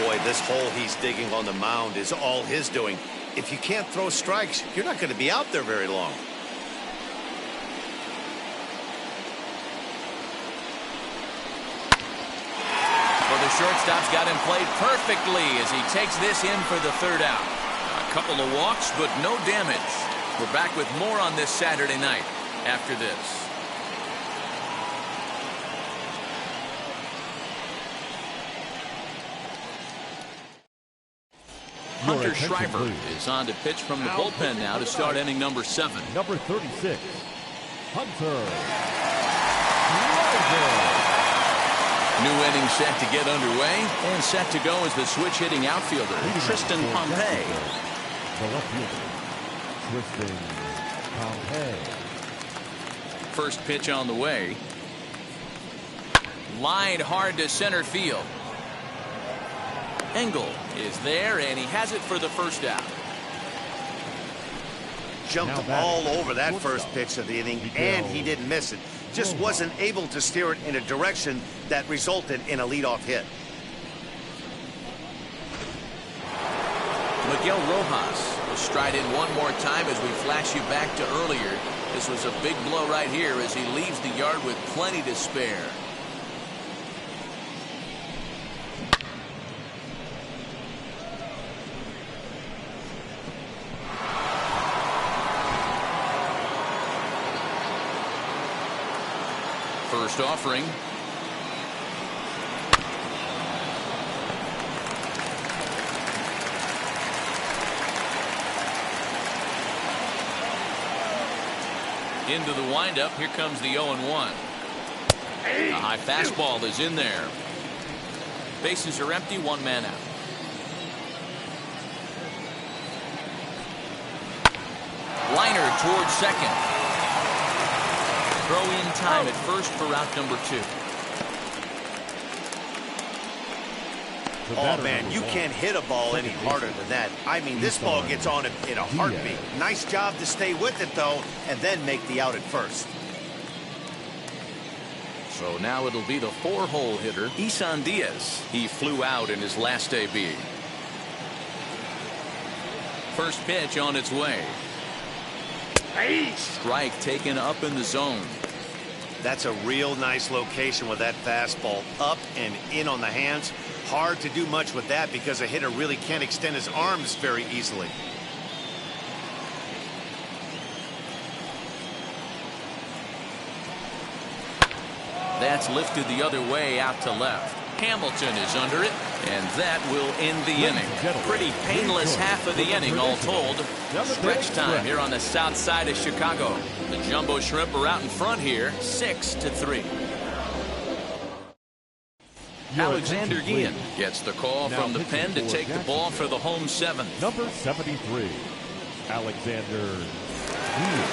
Boy, this hole he's digging on the mound is all his doing. If you can't throw strikes, you're not going to be out there very long. The shortstop's got him played perfectly as he takes this in for the 3rd out. A couple of walks, but no damage. We're back with more on this Saturday night after this. Hunter Schreiber is on to pitch from the bullpen now to start inning number 7. Number 36, Hunter Schreiber. New inning set to get underway, and set to go is the switch-hitting outfielder, Tristan Pompey. The left fielder, Tristan Pompey. First pitch on the way. Lined hard to center field. Engel is there, and he has it for the 1st out. Jumped all over that first pitch of the inning, and he didn't miss it. Just wasn't able to steer it in a direction that resulted in a leadoff hit. Miguel Rojas will stride in one more time as we flash you back to earlier. This was a big blow right here as he leaves the yard with plenty to spare. First offering. Into the windup. Here comes the 0-1. A high fastball is in there. Bases are empty. 1 man out. Liner towards second. Throw in time at first for route number 2. Oh, man, you can't hit a ball any harder than that. I mean, this ball gets on him in a heartbeat. Nice job to stay with it, though, and then make the out at first. So now it'll be the 4-hole hitter, Isan Diaz. He flew out in his last AB. First pitch on its way. Strike taken up in the zone. That's a real nice location with that fastball up and in on the hands. Hard to do much with that because a hitter really can't extend his arms very easily. That's lifted the other way out to left. Hamilton is under it, and that will end the inning. Pretty painless half of the inning all told. Stretch time here on the south side of Chicago. The Jumbo Shrimp are out in front here, 6-3. Alexander Guillen gets the call from the pen to take the ball for the home 7th. Number 73, Alexander Guillen.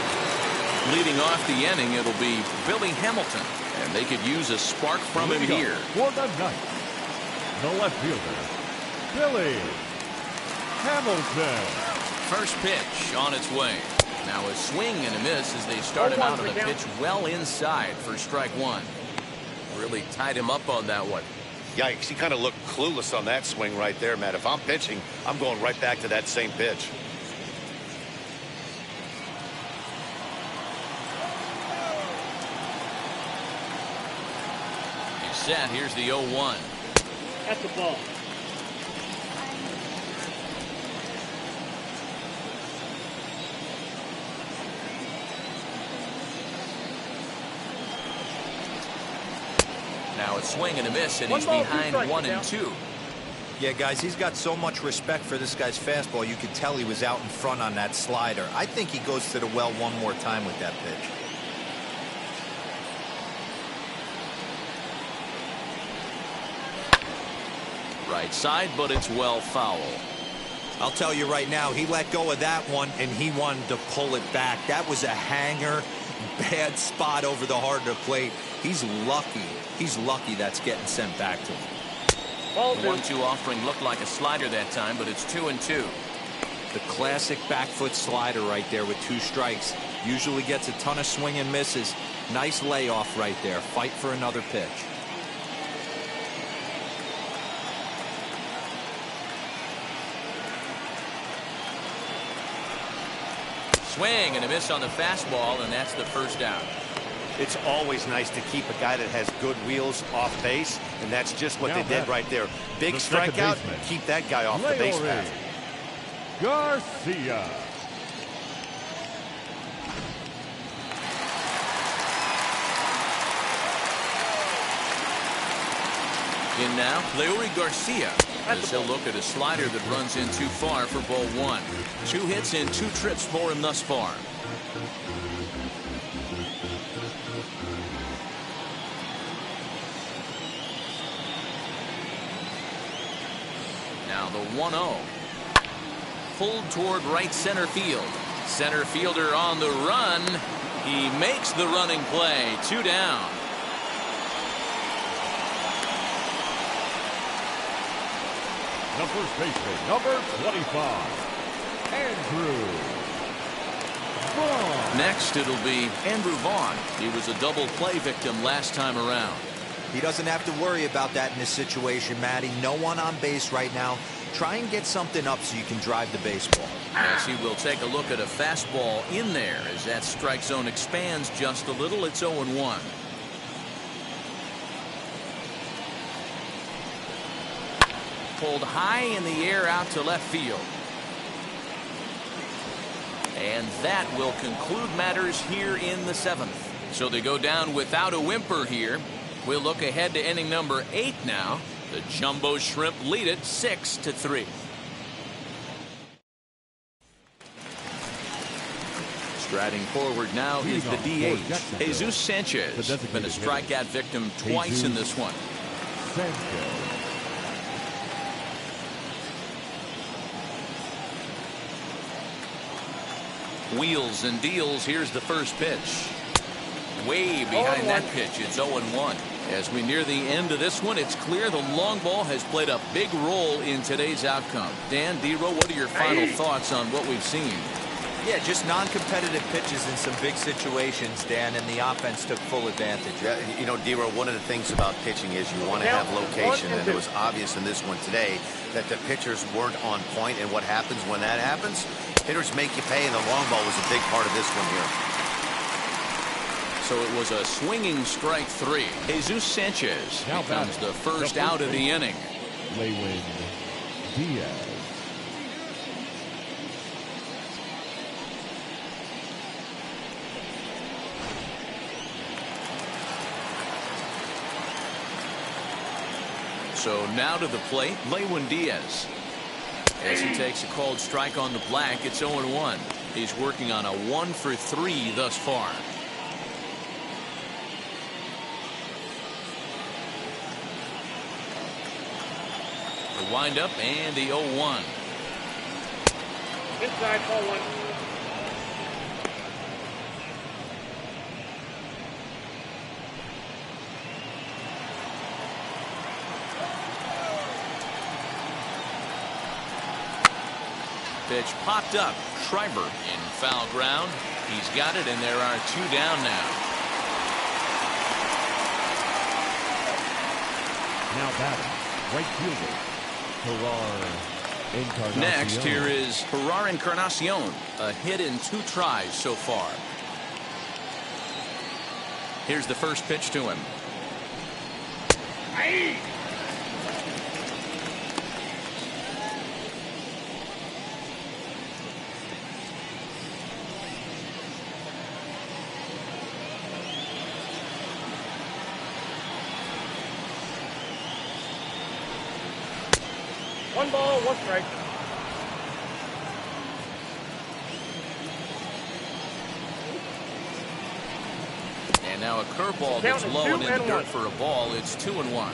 Leading off the inning, it'll be Billy Hamilton, and they could use a spark from him here. For the ninth, The left fielder, Billy Hamilton. First pitch on its way. Now a swing and a miss as they start him out on the pitch well inside for strike one. Really tied him up on that one. Yikes, he kind of looked clueless on that swing right there, Matt. If I'm pitching, I'm going right back to that same pitch. He's set. Here's the 0-1. That's a ball. Now a swing and a miss, and he's behind 1-2. Yeah, guys, he's got so much respect for this guy's fastball. You could tell he was out in front on that slider. I think he goes to the well one more time with that pitch. Right side, but it's well foul. I'll tell you right now, he let go of that one, and he wanted to pull it back. That was a hanger, bad spot over the heart of the plate. He's lucky. He's lucky that's getting sent back to him. The 1-2 offering looked like a slider that time, but it's 2-2. The classic back foot slider right there with 2 strikes. Usually gets a ton of swing and misses. Nice layoff right there. Fight for another pitch. Swing and a miss on the fastball, and that's the first out. It's always nice to keep a guy that has good wheels off base, and that's just what they did right there. Big strikeout, keep that guy off the base path. Garcia. In now, Leury Garcia, as he'll look at a slider that runs in too far for ball 1. 2 hits and 2 trips for him thus far. Now the 1-0. Pulled toward right center field. Center fielder on the run. He makes the running play. 2 down. The first baseman, number 25, Andrew Vaughn. Next, it'll be Andrew Vaughn. He was a double play victim last time around. He doesn't have to worry about that in this situation, Matty. No one on base right now. Try and get something up so you can drive the baseball. As he will take a look at a fastball in there as that strike zone expands just a little. It's 0-1. Pulled high in the air out to left field. And that will conclude matters here in the 7th. So they go down without a whimper here. We'll look ahead to inning number 8 now. The Jumbo Shrimp lead it 6-3. Striding forward now is the DH, Jesus Sanchez. Been a strikeout victim twice in this one. Sanchez. Wheels and deals. Here's the first pitch. Way behind that pitch. It's 0-1. As we near the end of this one, it's clear the long ball has played a big role in today's outcome. Dan, D-Row, what are your final thoughts on what we've seen? Yeah, just non-competitive pitches in some big situations, Dan, and the offense took full advantage. Yeah, you know, D-Row, one of the things about pitching is you want to have location, and it was obvious in this one today that the pitchers weren't on point, and what happens when that happens? Hitters make you pay, and the long ball was a big part of this one here. So it was a swinging strike 3. Jesus Sanchez becomes the first out of the inning. Lewin Diaz. So now to the plate, Lewin Diaz. As he takes a called strike on the black, it's 0-1. He's working on a 1-for-3 thus far. The windup and the 0-1. Inside, ball 1. pitch popped up. Schreiber in foul ground. He's got it, and there are 2 down now. Now batting, right fielder, Ferrar Encarnacion. Next, here is Ferrar Encarnacion. A hit in 2 tries so far. Here's the first pitch to him. Aye. One ball, 1 strike. And now a curveball that's low and in the dirt for a ball. It's 2-1.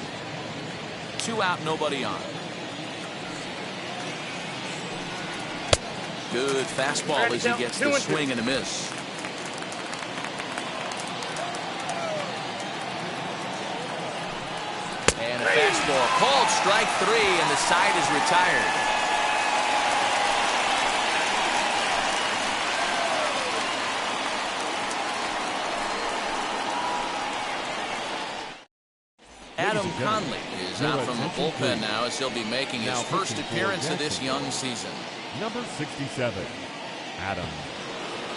2 out, nobody on. Good fastball as he gets the swing and a miss. And a fastball called strike 3, and the side is retired. Adam Conley is out from the bullpen now as he'll be making his first appearance of this young season. Number 67, Adam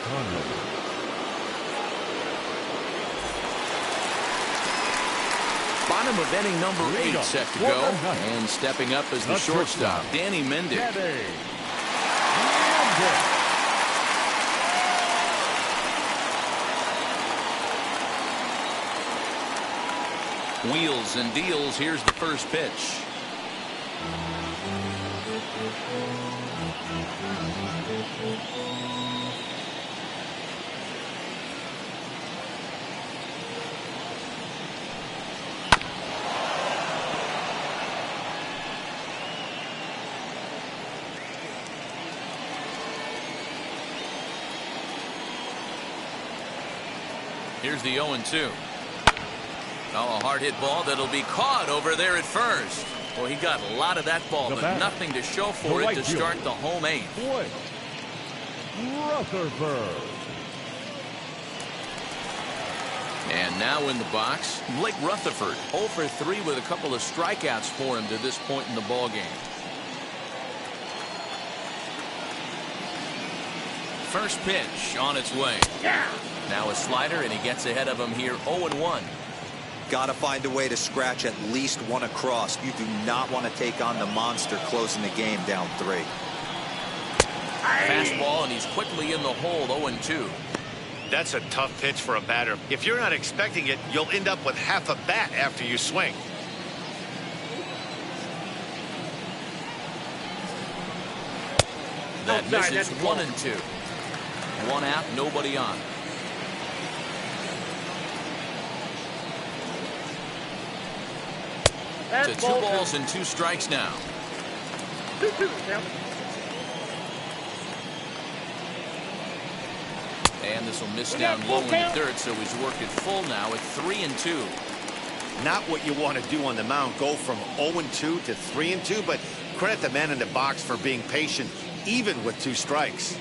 Conley. Bottom of inning number 8 set to go, and stepping up as the shortstop, Danny Mending. Wheels and deals. Here's the first pitch. Here's the 0-2. Oh, a hard hit ball that'll be caught over there at first. Well, he got a lot of that ball, but nothing to show for it to start the home 8th. Rutherford. And now in the box, Blake Rutherford, 0 for 3 with a couple of strikeouts for him to this point in the ball game. First pitch on its way. Now a slider, and he gets ahead of him here, 0-1. Got to find a way to scratch at least 1 across. You do not want to take on the monster closing the game down 3. Fastball, and he's quickly in the hole, 0-2. That's a tough pitch for a batter. If you're not expecting it, you'll end up with half a bat after you swing. That misses 1-2. 1 out, nobody on. To 2 balls and 2 strikes now. 2-2 now. And this will miss down low in the dirt, so he's worked it full now at 3-2. Not what you want to do on the mound. Go from 0-2 to 3-2, but credit the man in the box for being patient, even with 2 strikes.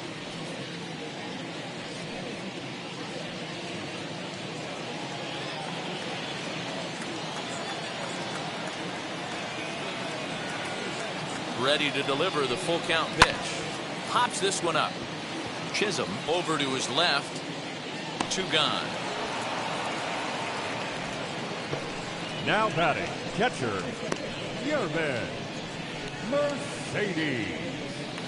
Ready to deliver the full count pitch. Pops this one up. Chisholm over to his left. 2 gone. Now batting, catcher, Yerman Mercedes.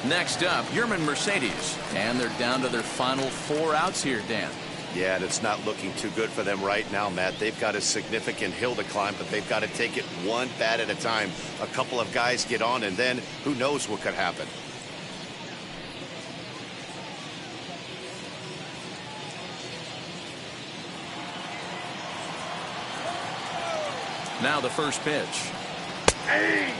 Next up, Yerman Mercedes. And they're down to their final 4 outs here, Dan. Yeah, and it's not looking too good for them right now, Matt. They've got a significant hill to climb, but they've got to take it 1 bat at a time. A couple of guys get on, and then who knows what could happen. Now the first pitch. Hey.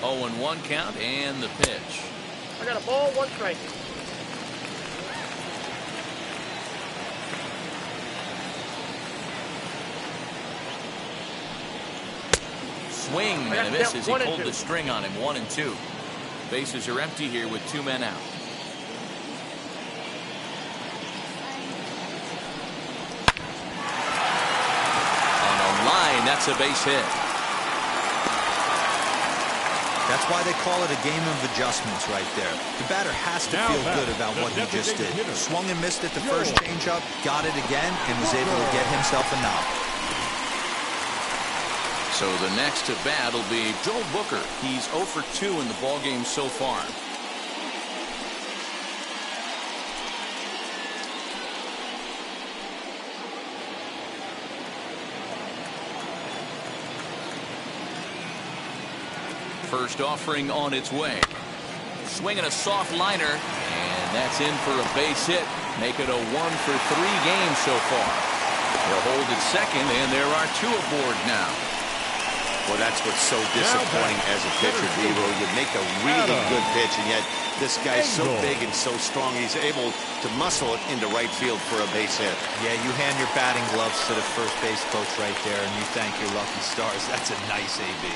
Oh, and 1 count, and the pitch. I got a ball, 1 strike. Swing and a miss as he pulled the string on him. 1-2. Bases are empty here with 2 men out. On a line, that's a base hit. That's why they call it a game of adjustments right there. The batter has to feel good about what he just did. Swung and missed at the first changeup, got it again, and was able to get himself a knock. So the next to bat will be Joe Booker. He's 0 for 2 in the ballgame so far. First offering on its way. Swinging a soft liner, and that's in for a base hit. Make it a 1 for 3 game so far. They'll hold at second, and there are 2 aboard now. Well, that's what's so disappointing as a pitcher, Dero. You make a really good pitch, and yet this guy's so big and so strong, he's able to muscle it into right field for a base hit. Yeah, you hand your batting gloves to the first base coach right there, and you thank your lucky stars. That's a nice AB.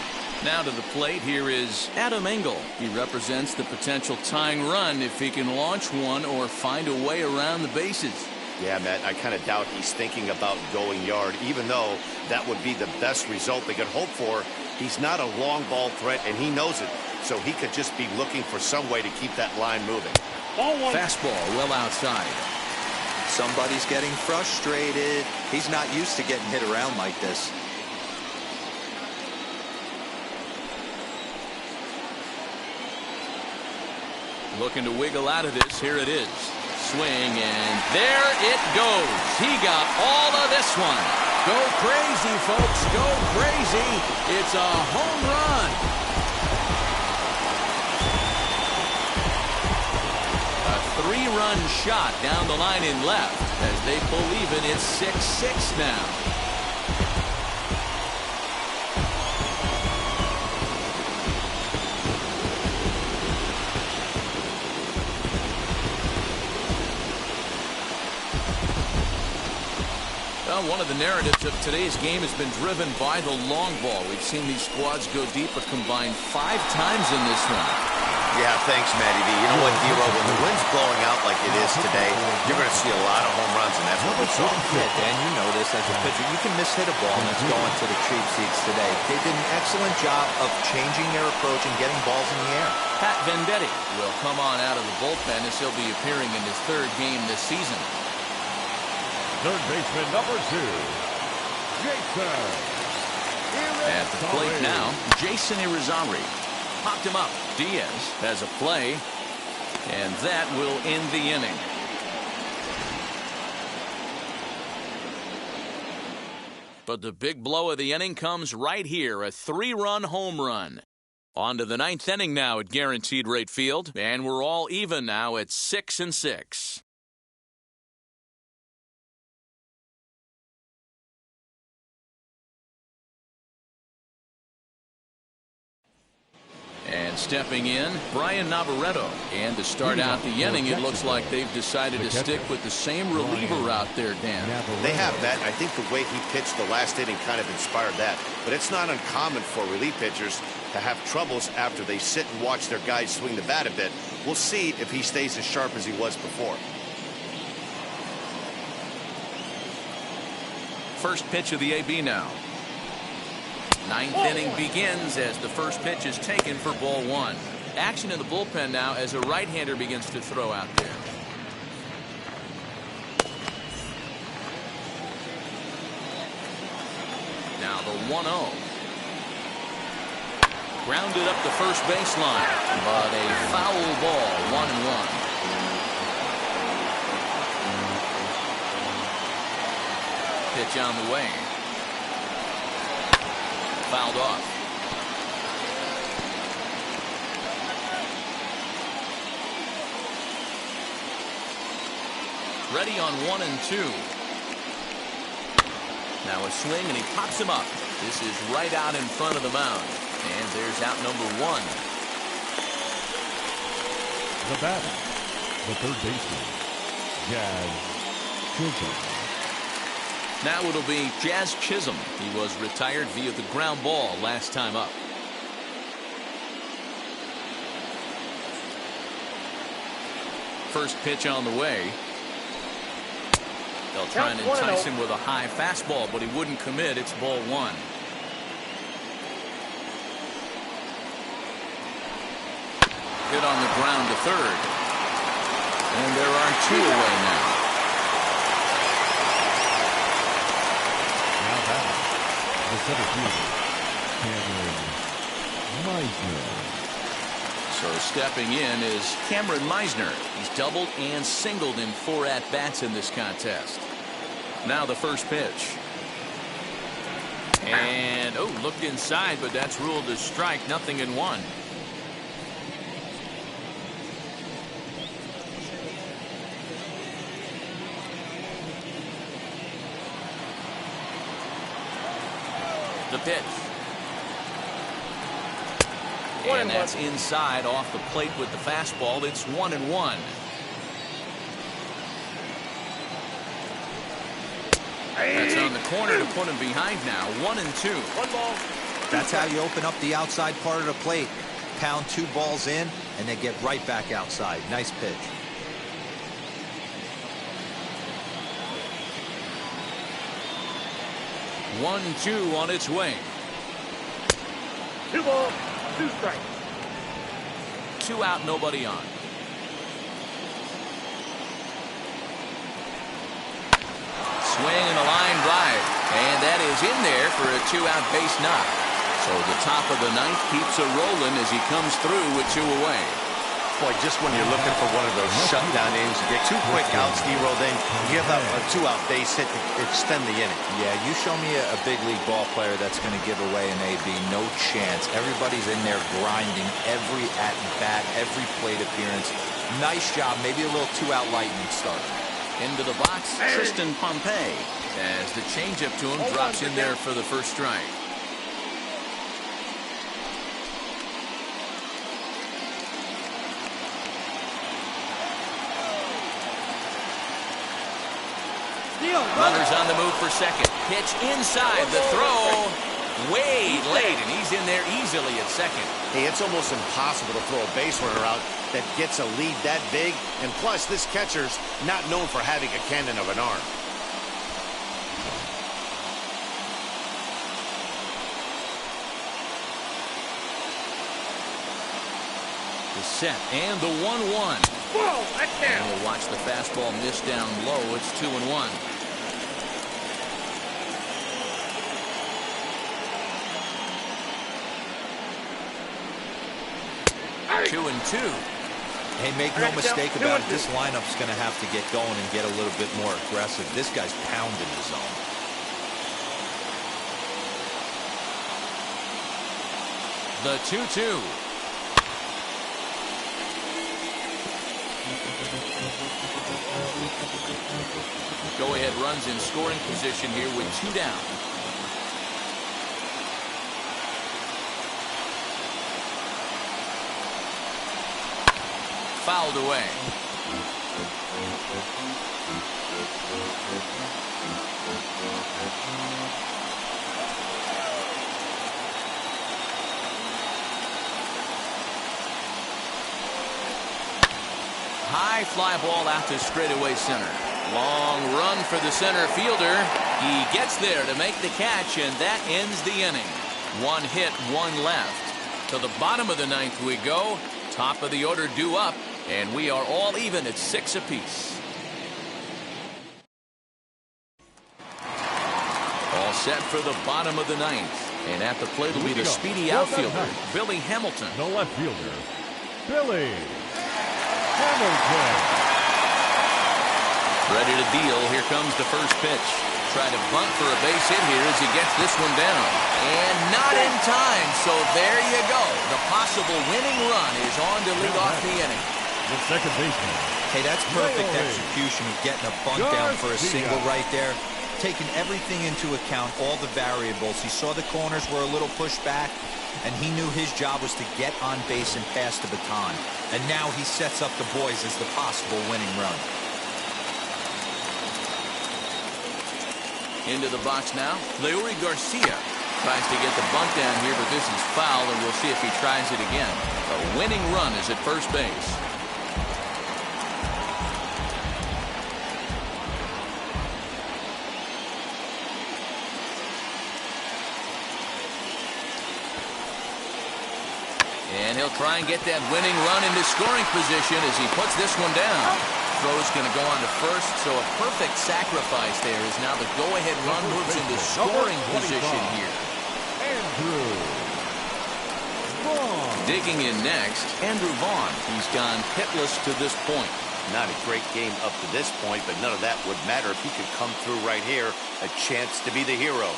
Now to the plate, here is Adam Engel. He represents the potential tying run if he can launch one or find a way around the bases. Yeah, Matt, I kind of doubt he's thinking about going yard, even though that would be the best result they could hope for. He's not a long ball threat, and he knows it, so he could just be looking for some way to keep that line moving. Fastball well outside. Somebody's getting frustrated. He's not used to getting hit around like this. Looking to wiggle out of this. Here it is. Swing, and there it goes. He got all of this one. Go crazy, folks. Go crazy. It's a home run. A 3-run shot down the line in left as they believe it. It's 6-6 now. One of the narratives of today's game has been driven by the long ball. We've seen these squads go deep a combined 5 times in this one. Yeah, thanks, Matty V. You know what, Dero, when the wind's blowing out like it is today, you're going to see a lot of home runs, and that's what we saw. Yeah, Dan, you know this as a pitcher. You can miss hit a ball, and it's going to the cheap seats today. They did an excellent job of changing their approach and getting balls in the air. Pat Venditti will come on out of the bullpen as he'll be appearing in his 3rd game this season. Third baseman number 2, Jason. At the plate now, Jason Irizarry. Popped him up. Diaz has a play, and that will end the inning. But the big blow of the inning comes right here, a 3-run home run. On to the 9th inning now at Guaranteed Rate Field, and we're all even now at 6-6. And stepping in, Brian Navarreto. And to start out the inning, it looks like they've decided to stick with the same reliever out there, Dan. They have, Matt. I think the way he pitched the last inning kind of inspired that. But it's not uncommon for relief pitchers to have troubles after they sit and watch their guys swing the bat a bit. We'll see if he stays as sharp as he was before. First pitch of the AB now. 9th inning begins as the first pitch is taken for ball 1. Action in the bullpen now as a right-hander begins to throw out there. Now the 1-0. Grounded up the first baseline, but a foul ball, 1-1. Pitch on the way. Fouled off. Ready on 1 and 2. Now a swing, and he pops him up. This is right out in front of the mound. And there's out number 1. The batter, the third baseman, Jazz Chisholm. Now it'll be Jazz Chisholm. He was retired via the ground ball last time up. First pitch on the way. They'll try and entice him with a high fastball, but he wouldn't commit. It's ball one. Hit on the ground to third. And there are two away now. Now batting, the center fielder, Cameron Meisner. So stepping in is Cameron Meisner. He's doubled and singled in 4 at-bats in this contest. Now the first pitch. And, oh, looked inside, but that's ruled a strike. 0-1. The pitch. And that's inside off the plate with the fastball. It's 1-1. That's on the corner to put him behind now. 1-2. 1 ball. That's how you open up the outside part of the plate. Pound 2 balls in and then get right back outside. Nice pitch. One, 2 on its way. 2 balls, 2 strikes. 2 out, nobody on. Swing and a line drive. And that is in there for a 2-out base knock. So the top of the 9th keeps it rolling as he comes through with 2 away. Boy, just when you're looking for one of those shutdown innings, you get 2 quick outs, Nero, then you give up a 2-out base hit to extend the inning. Yeah, you show me a big league ball player that's going to give away an AB. No chance. Everybody's in there grinding every at-bat, every plate appearance. Nice job. Maybe a little 2-out lightning start. Into the box, Tristan Pompey. As the changeup to him drops in there for the first strike. Runners on the move for second. Pitch inside. The throw way late, and he's in there easily at second. Hey, it's almost impossible to throw a base runner out that gets a lead that big. And plus, this catcher's not known for having a cannon of an arm. The set and the 1-1. Whoa, that's down. And we'll watch the fastball miss down low. It's 2-1. Hey. 2-2. Hey, make no mistake about it. This lineup's going to have to get going and get a little bit more aggressive. This guy's pounding the zone. The 2-2. Go-ahead runs in scoring position here with 2 down. Fouled away. High fly ball out to straightaway center. Long run for the center fielder. He gets there to make the catch, and that ends the inning. 1 hit, 1 left. To the bottom of the 9th we go. Top of the order due up, and we are all even at 6 apiece. All set for the bottom of the 9th. And at the plate will be the speedy outfielder, Billy Hamilton. The left fielder, Billy Hamilton. Ready to deal. Here comes the first pitch. Try to bunt for a base hit here as he gets this one down. And not in time, so there you go. The possible winning run is on to lead off the inning. The second baseman. Hey, that's perfect execution of getting a bunt down for a single right there. Taking everything into account, all the variables. He saw the corners were a little pushed back. and he knew his job was to get on base and pass the baton. And now he sets up the boys as the possible winning run. Into the box now, Leury Garcia tries to get the bunt down here, but this is foul, and we'll see if he tries it again. The winning run is at first base. And he'll try and get that winning run into scoring position as he puts this one down. Throw's going to go on to first, so a perfect sacrifice there as now the go-ahead run moves into scoring position here. Digging in next, Andrew Vaughn. He's gone hitless to this point. Not a great game up to this point, but none of that would matter if he could come through right here. A chance to be the hero.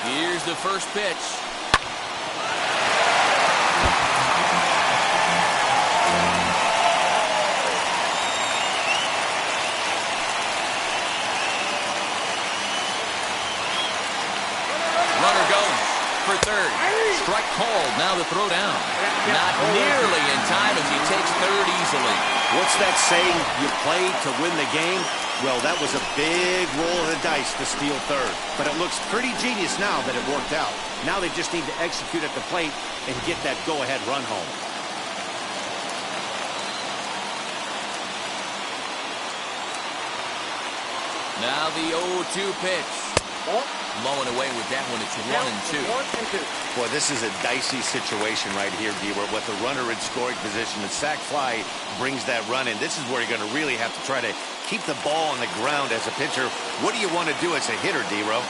Here's the first pitch. Runner goes for third. Strike called. Now the throw down. Not nearly in time as he takes third easily. What's that saying? You play to win the game? Well, that was a big roll of the dice to steal third. But it looks pretty genius now that it worked out. Now they just need to execute at the plate and get that go-ahead run home. Now the 0-2 pitch. Blowing away with that one. It's 1-2. Boy, this is a dicey situation right here, D-Ware. With the runner in scoring position, the sac fly brings that run in. This is where you're going to really have to try to keep the ball on the ground as a pitcher. What do you want to do as a hitter, D-Ro?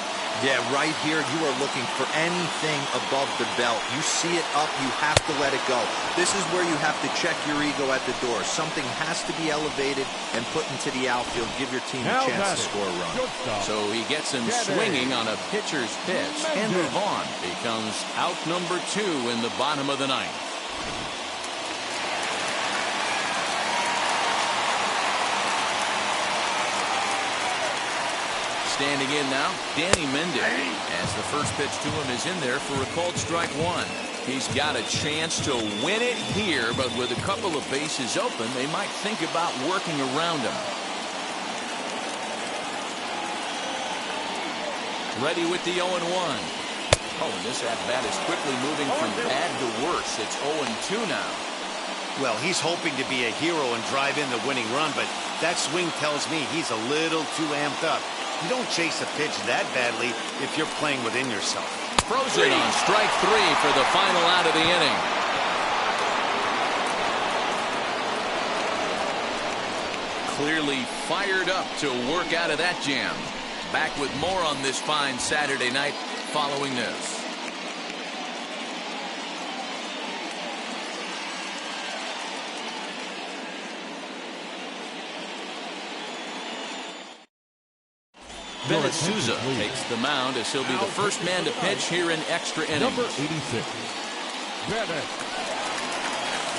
Yeah, right here, you are looking for anything above the belt. You see it up, you have to let it go. This is where you have to check your ego at the door. Something has to be elevated and put into the outfield. Give your team a chance to score a run. So he gets him swinging on a pitcher's pitch. Andrew Vaughn becomes out number 2 in the bottom of the ninth. Standing in now, Danny Mending, as the first pitch to him is in there for a called strike 1. He's got a chance to win it here, but with a couple of bases open, they might think about working around him. Ready with the 0-1. Oh, and this at-bat is quickly moving from bad to worse. It's 0-2 now. Well, he's hoping to be a hero and drive in the winning run, but that swing tells me he's a little too amped up. You don't chase a pitch that badly if you're playing within yourself. Frozen on strike 3 for the final out of the inning. Clearly fired up to work out of that jam. Back with more on this fine Saturday night following this. Bennett Souza takes the mound as he'll be the first man to pitch here in extra innings. Number 86, Bennett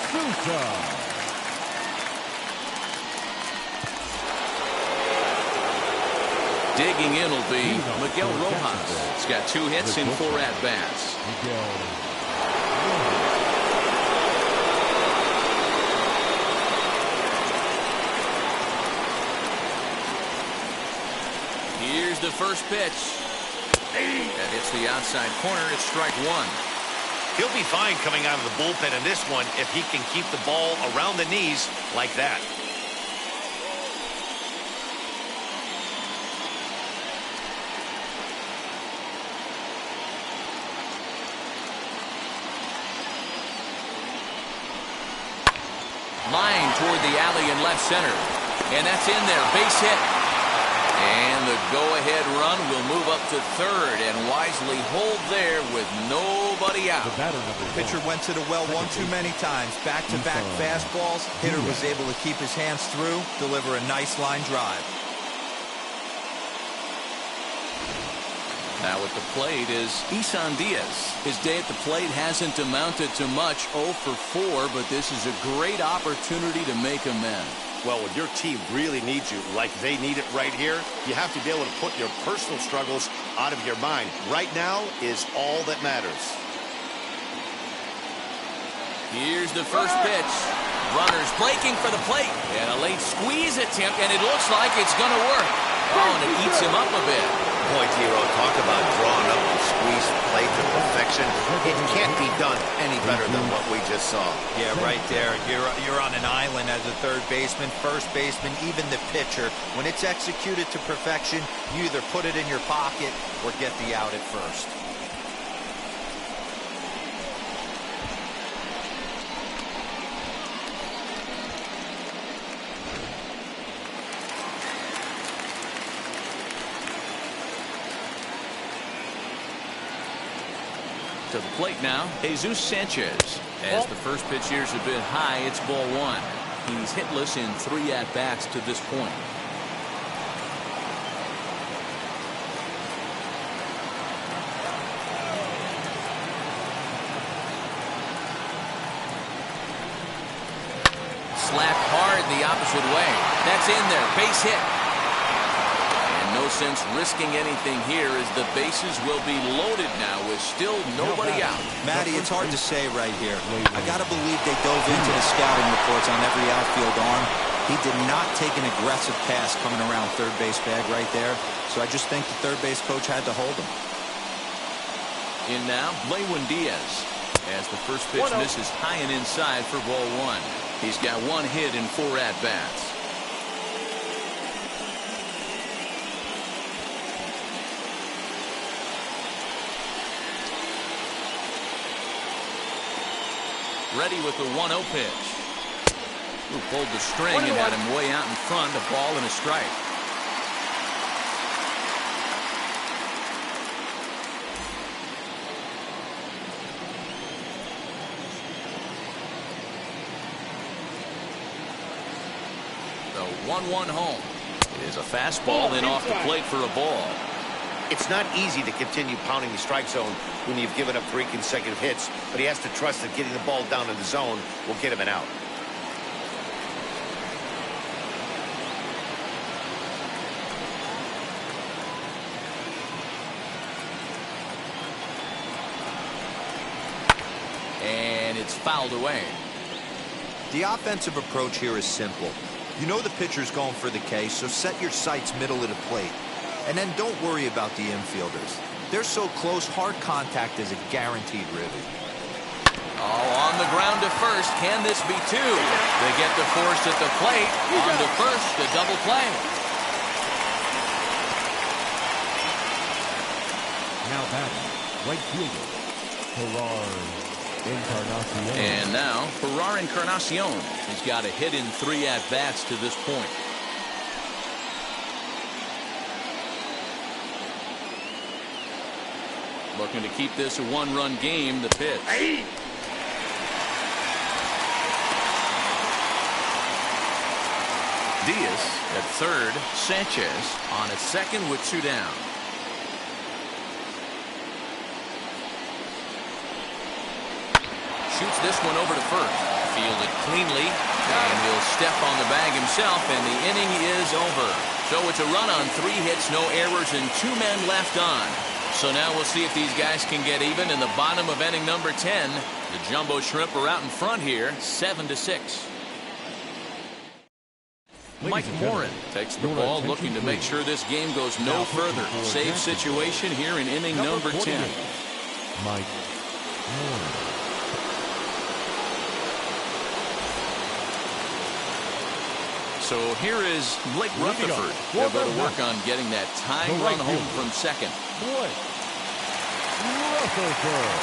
Souza. Digging in will be Miguel Rojas. He's got 2 hits in 4 at-bats. Here's the first pitch. That hits the outside corner. It's strike 1. He'll be fine coming out of the bullpen in this one if he can keep the ball around the knees like that. Line toward the alley in left center. And that's in there. Base hit. And the go-ahead run will move up to third and wisely hold there with nobody out. Pitcher went to the well one too many times. Back-to-back fastballs. Hitter was able to keep his hands through, deliver a nice line drive. Now at the plate is Isan Diaz. His day at the plate hasn't amounted to much, 0 for 4, but this is a great opportunity to make amends. Well, when your team really needs you, like they need it right here, you have to be able to put your personal struggles out of your mind. Right now is all that matters. Here's the first pitch. Runners breaking for the plate. And a late squeeze attempt, and it looks like it's going to work. Oh, and it eats him up a bit. Boy, Tiro, talk about drawing up the squeeze play to perfection. It can't be done any better than what we just saw. Yeah, right there. You're on an island as a third baseman, first baseman, even the pitcher. When it's executed to perfection, you either put it in your pocket or get the out at first. To the plate now, Jesus Sanchez. As the first pitch here's a bit high, it's ball 1. He's hitless in 3 at-bats to this point. Slapped hard the opposite way. That's in there. Base hit. No sense risking anything here as the bases will be loaded now with still nobody out. Matty, it's hard to say right here. I got to believe they dove into the scouting reports on every outfield arm. He did not take an aggressive pass coming around third base bag right there. So I just think the third base coach had to hold him. In now, Lewin Diaz. As the first pitch misses high and inside for ball 1. He's got 1 hit in 4 at-bats. Ready with the 1-0 pitch. Who pulled the string and had him way out in front, a ball and a strike. The 1-1 home. It is a fastball and off the plate for a ball. It's not easy to continue pounding the strike zone when you've given up 3 consecutive hits, but he has to trust that getting the ball down in the zone will get him an out. And it's fouled away. The offensive approach here is simple. You know the pitcher's going for the K, so set your sights middle of the plate. And then don't worry about the infielders. They're so close, hard contact is a guaranteed ribby. Oh, on the ground to first. Can this be 2? They get the force at the plate. On to first, the double play. Now back, right fielder, Encarnacion. And now, Ferrar Encarnacion. He's got a hit in 3 at-bats to this point. Looking to keep this a 1-run game. The pitch. Diaz at third. Sanchez on at second with 2 down. Shoots this one over to first. Fielded cleanly. And he'll step on the bag himself, and the inning is over. So it's a run on 3 hits, no errors, and 2 men left on. So now we'll see if these guys can get even in the bottom of inning number 10. The Jumbo Shrimp are out in front here, 7-6. Mike Warren takes the ball, looking to make sure this game goes no further. Save situation here in inning number 10. Mike Warren. So here is Blake Rutherford. They'll go to work on getting that tying run home from second. Blake Rutherford.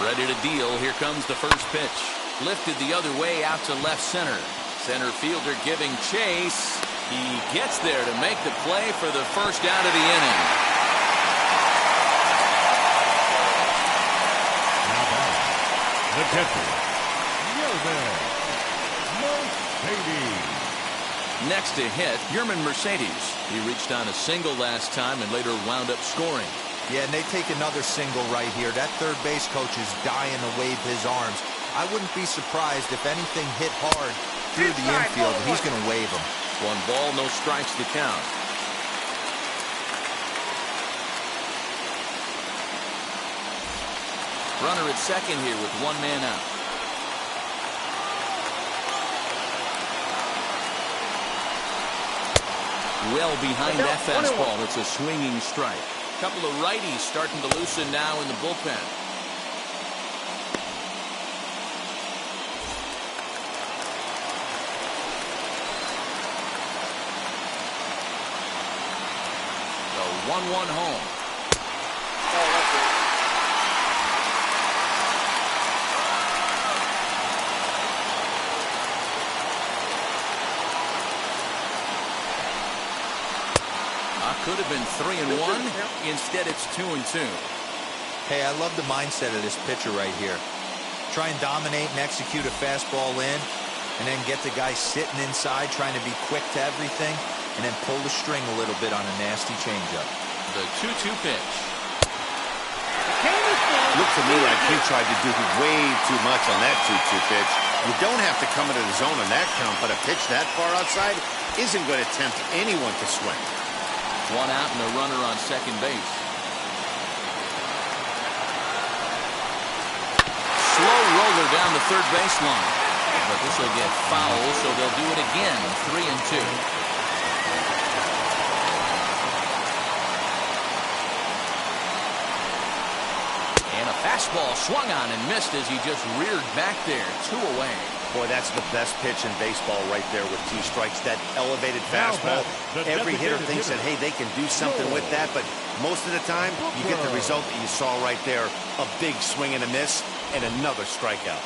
Ready to deal. Here comes the first pitch. Lifted the other way out to left center. Center fielder giving chase. He gets there to make the play for the first out of the inning. The catcher, Mercedes. Next to hit, Yerman Mercedes. He reached on a single last time and later wound up scoring. Yeah, and they take another single right here. That third base coach is dying to wave his arms. I wouldn't be surprised if anything hit hard through the infield. He's going to wave them. 1 ball, no strikes to count. Runner at second here with 1 man out. Well behind that fastball. It's a swinging strike. A couple of righties starting to loosen now in the bullpen. The 1-1 home. Could have been 3-1. Instead, it's 2-2. Hey, I love the mindset of this pitcher right here. Try and dominate and execute a fastball in, and then get the guy sitting inside trying to be quick to everything, and then pull the string a little bit on a nasty changeup. The 2-2 pitch. Looked to me like he tried to do way too much on that 2-2 pitch. You don't have to come into the zone on that count, but a pitch that far outside isn't going to tempt anyone to swing. 1 out and a runner on second base. Slow roller down the third baseline. But this will get foul, so they'll do it again. 3-2. And a fastball swung on and missed as he just reared back there. 2 away. Boy, that's the best pitch in baseball right there with 2 strikes. That elevated fastball. Every hitter thinks that, hey, they can do something with that, but most of the time, you get the result that you saw right there. A big swing and a miss, and another strikeout.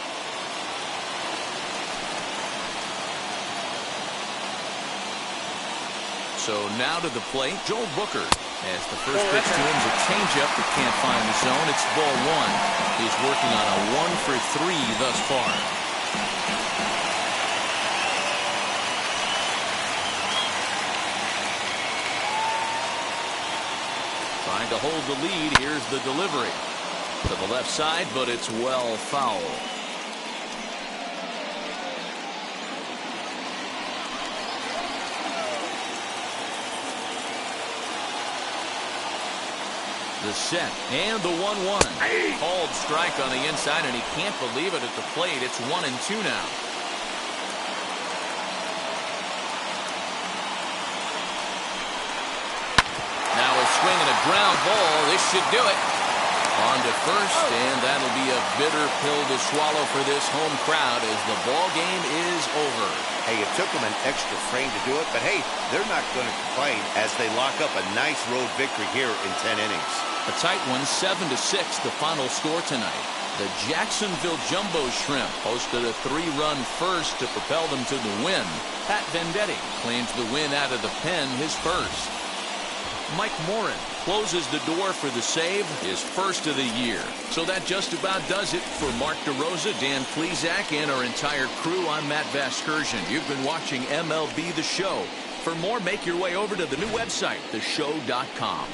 So now to the plate, Joel Booker. As the first pitch to him is a changeup that can't find the zone. It's ball 1. He's working on a 1 for 3 thus far. Trying to hold the lead. Here's the delivery to the left side, but it's well foul. The set and the 1-1. Called strike on the inside, and he can't believe it at the plate. It's 1-2 now. Now a swing and a ground ball. This should do it. On to first, and that'll be a bitter pill to swallow for this home crowd as the ball game is over. Hey, it took them an extra frame to do it, but hey, they're not going to complain as they lock up a nice road victory here in 10 innings. A tight one, 7-6, the final score tonight. The Jacksonville Jumbo Shrimp posted a 3-run first to propel them to the win. Pat Venditti claims the win out of the pen, his first. Mike Morin closes the door for the save, his first of the year. So that just about does it for Mark DeRosa, Dan Plesac, and our entire crew. I'm Matt Vasgersian. You've been watching MLB The Show. For more, make your way over to the new website, theshow.com.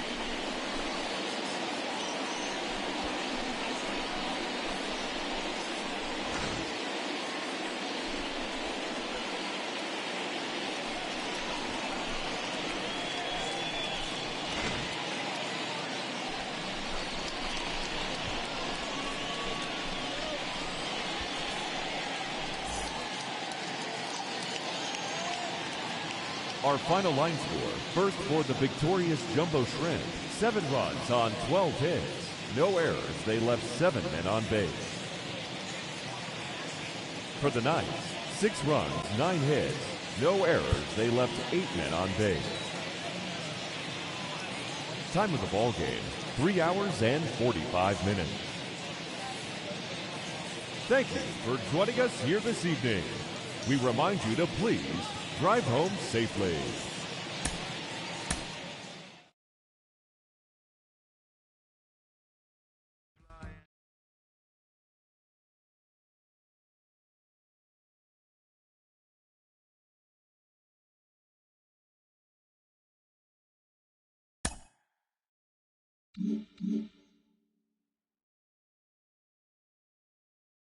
Our final line score, first for the victorious Jumbo Shrimp, 7 runs on 12 hits. No errors, they left 7 men on base. For the Knights, 6 runs, 9 hits. No errors, they left 8 men on base. Time of the ball game, 3 hours and 45 minutes. Thank you for joining us here this evening. We remind you to please drive home safely.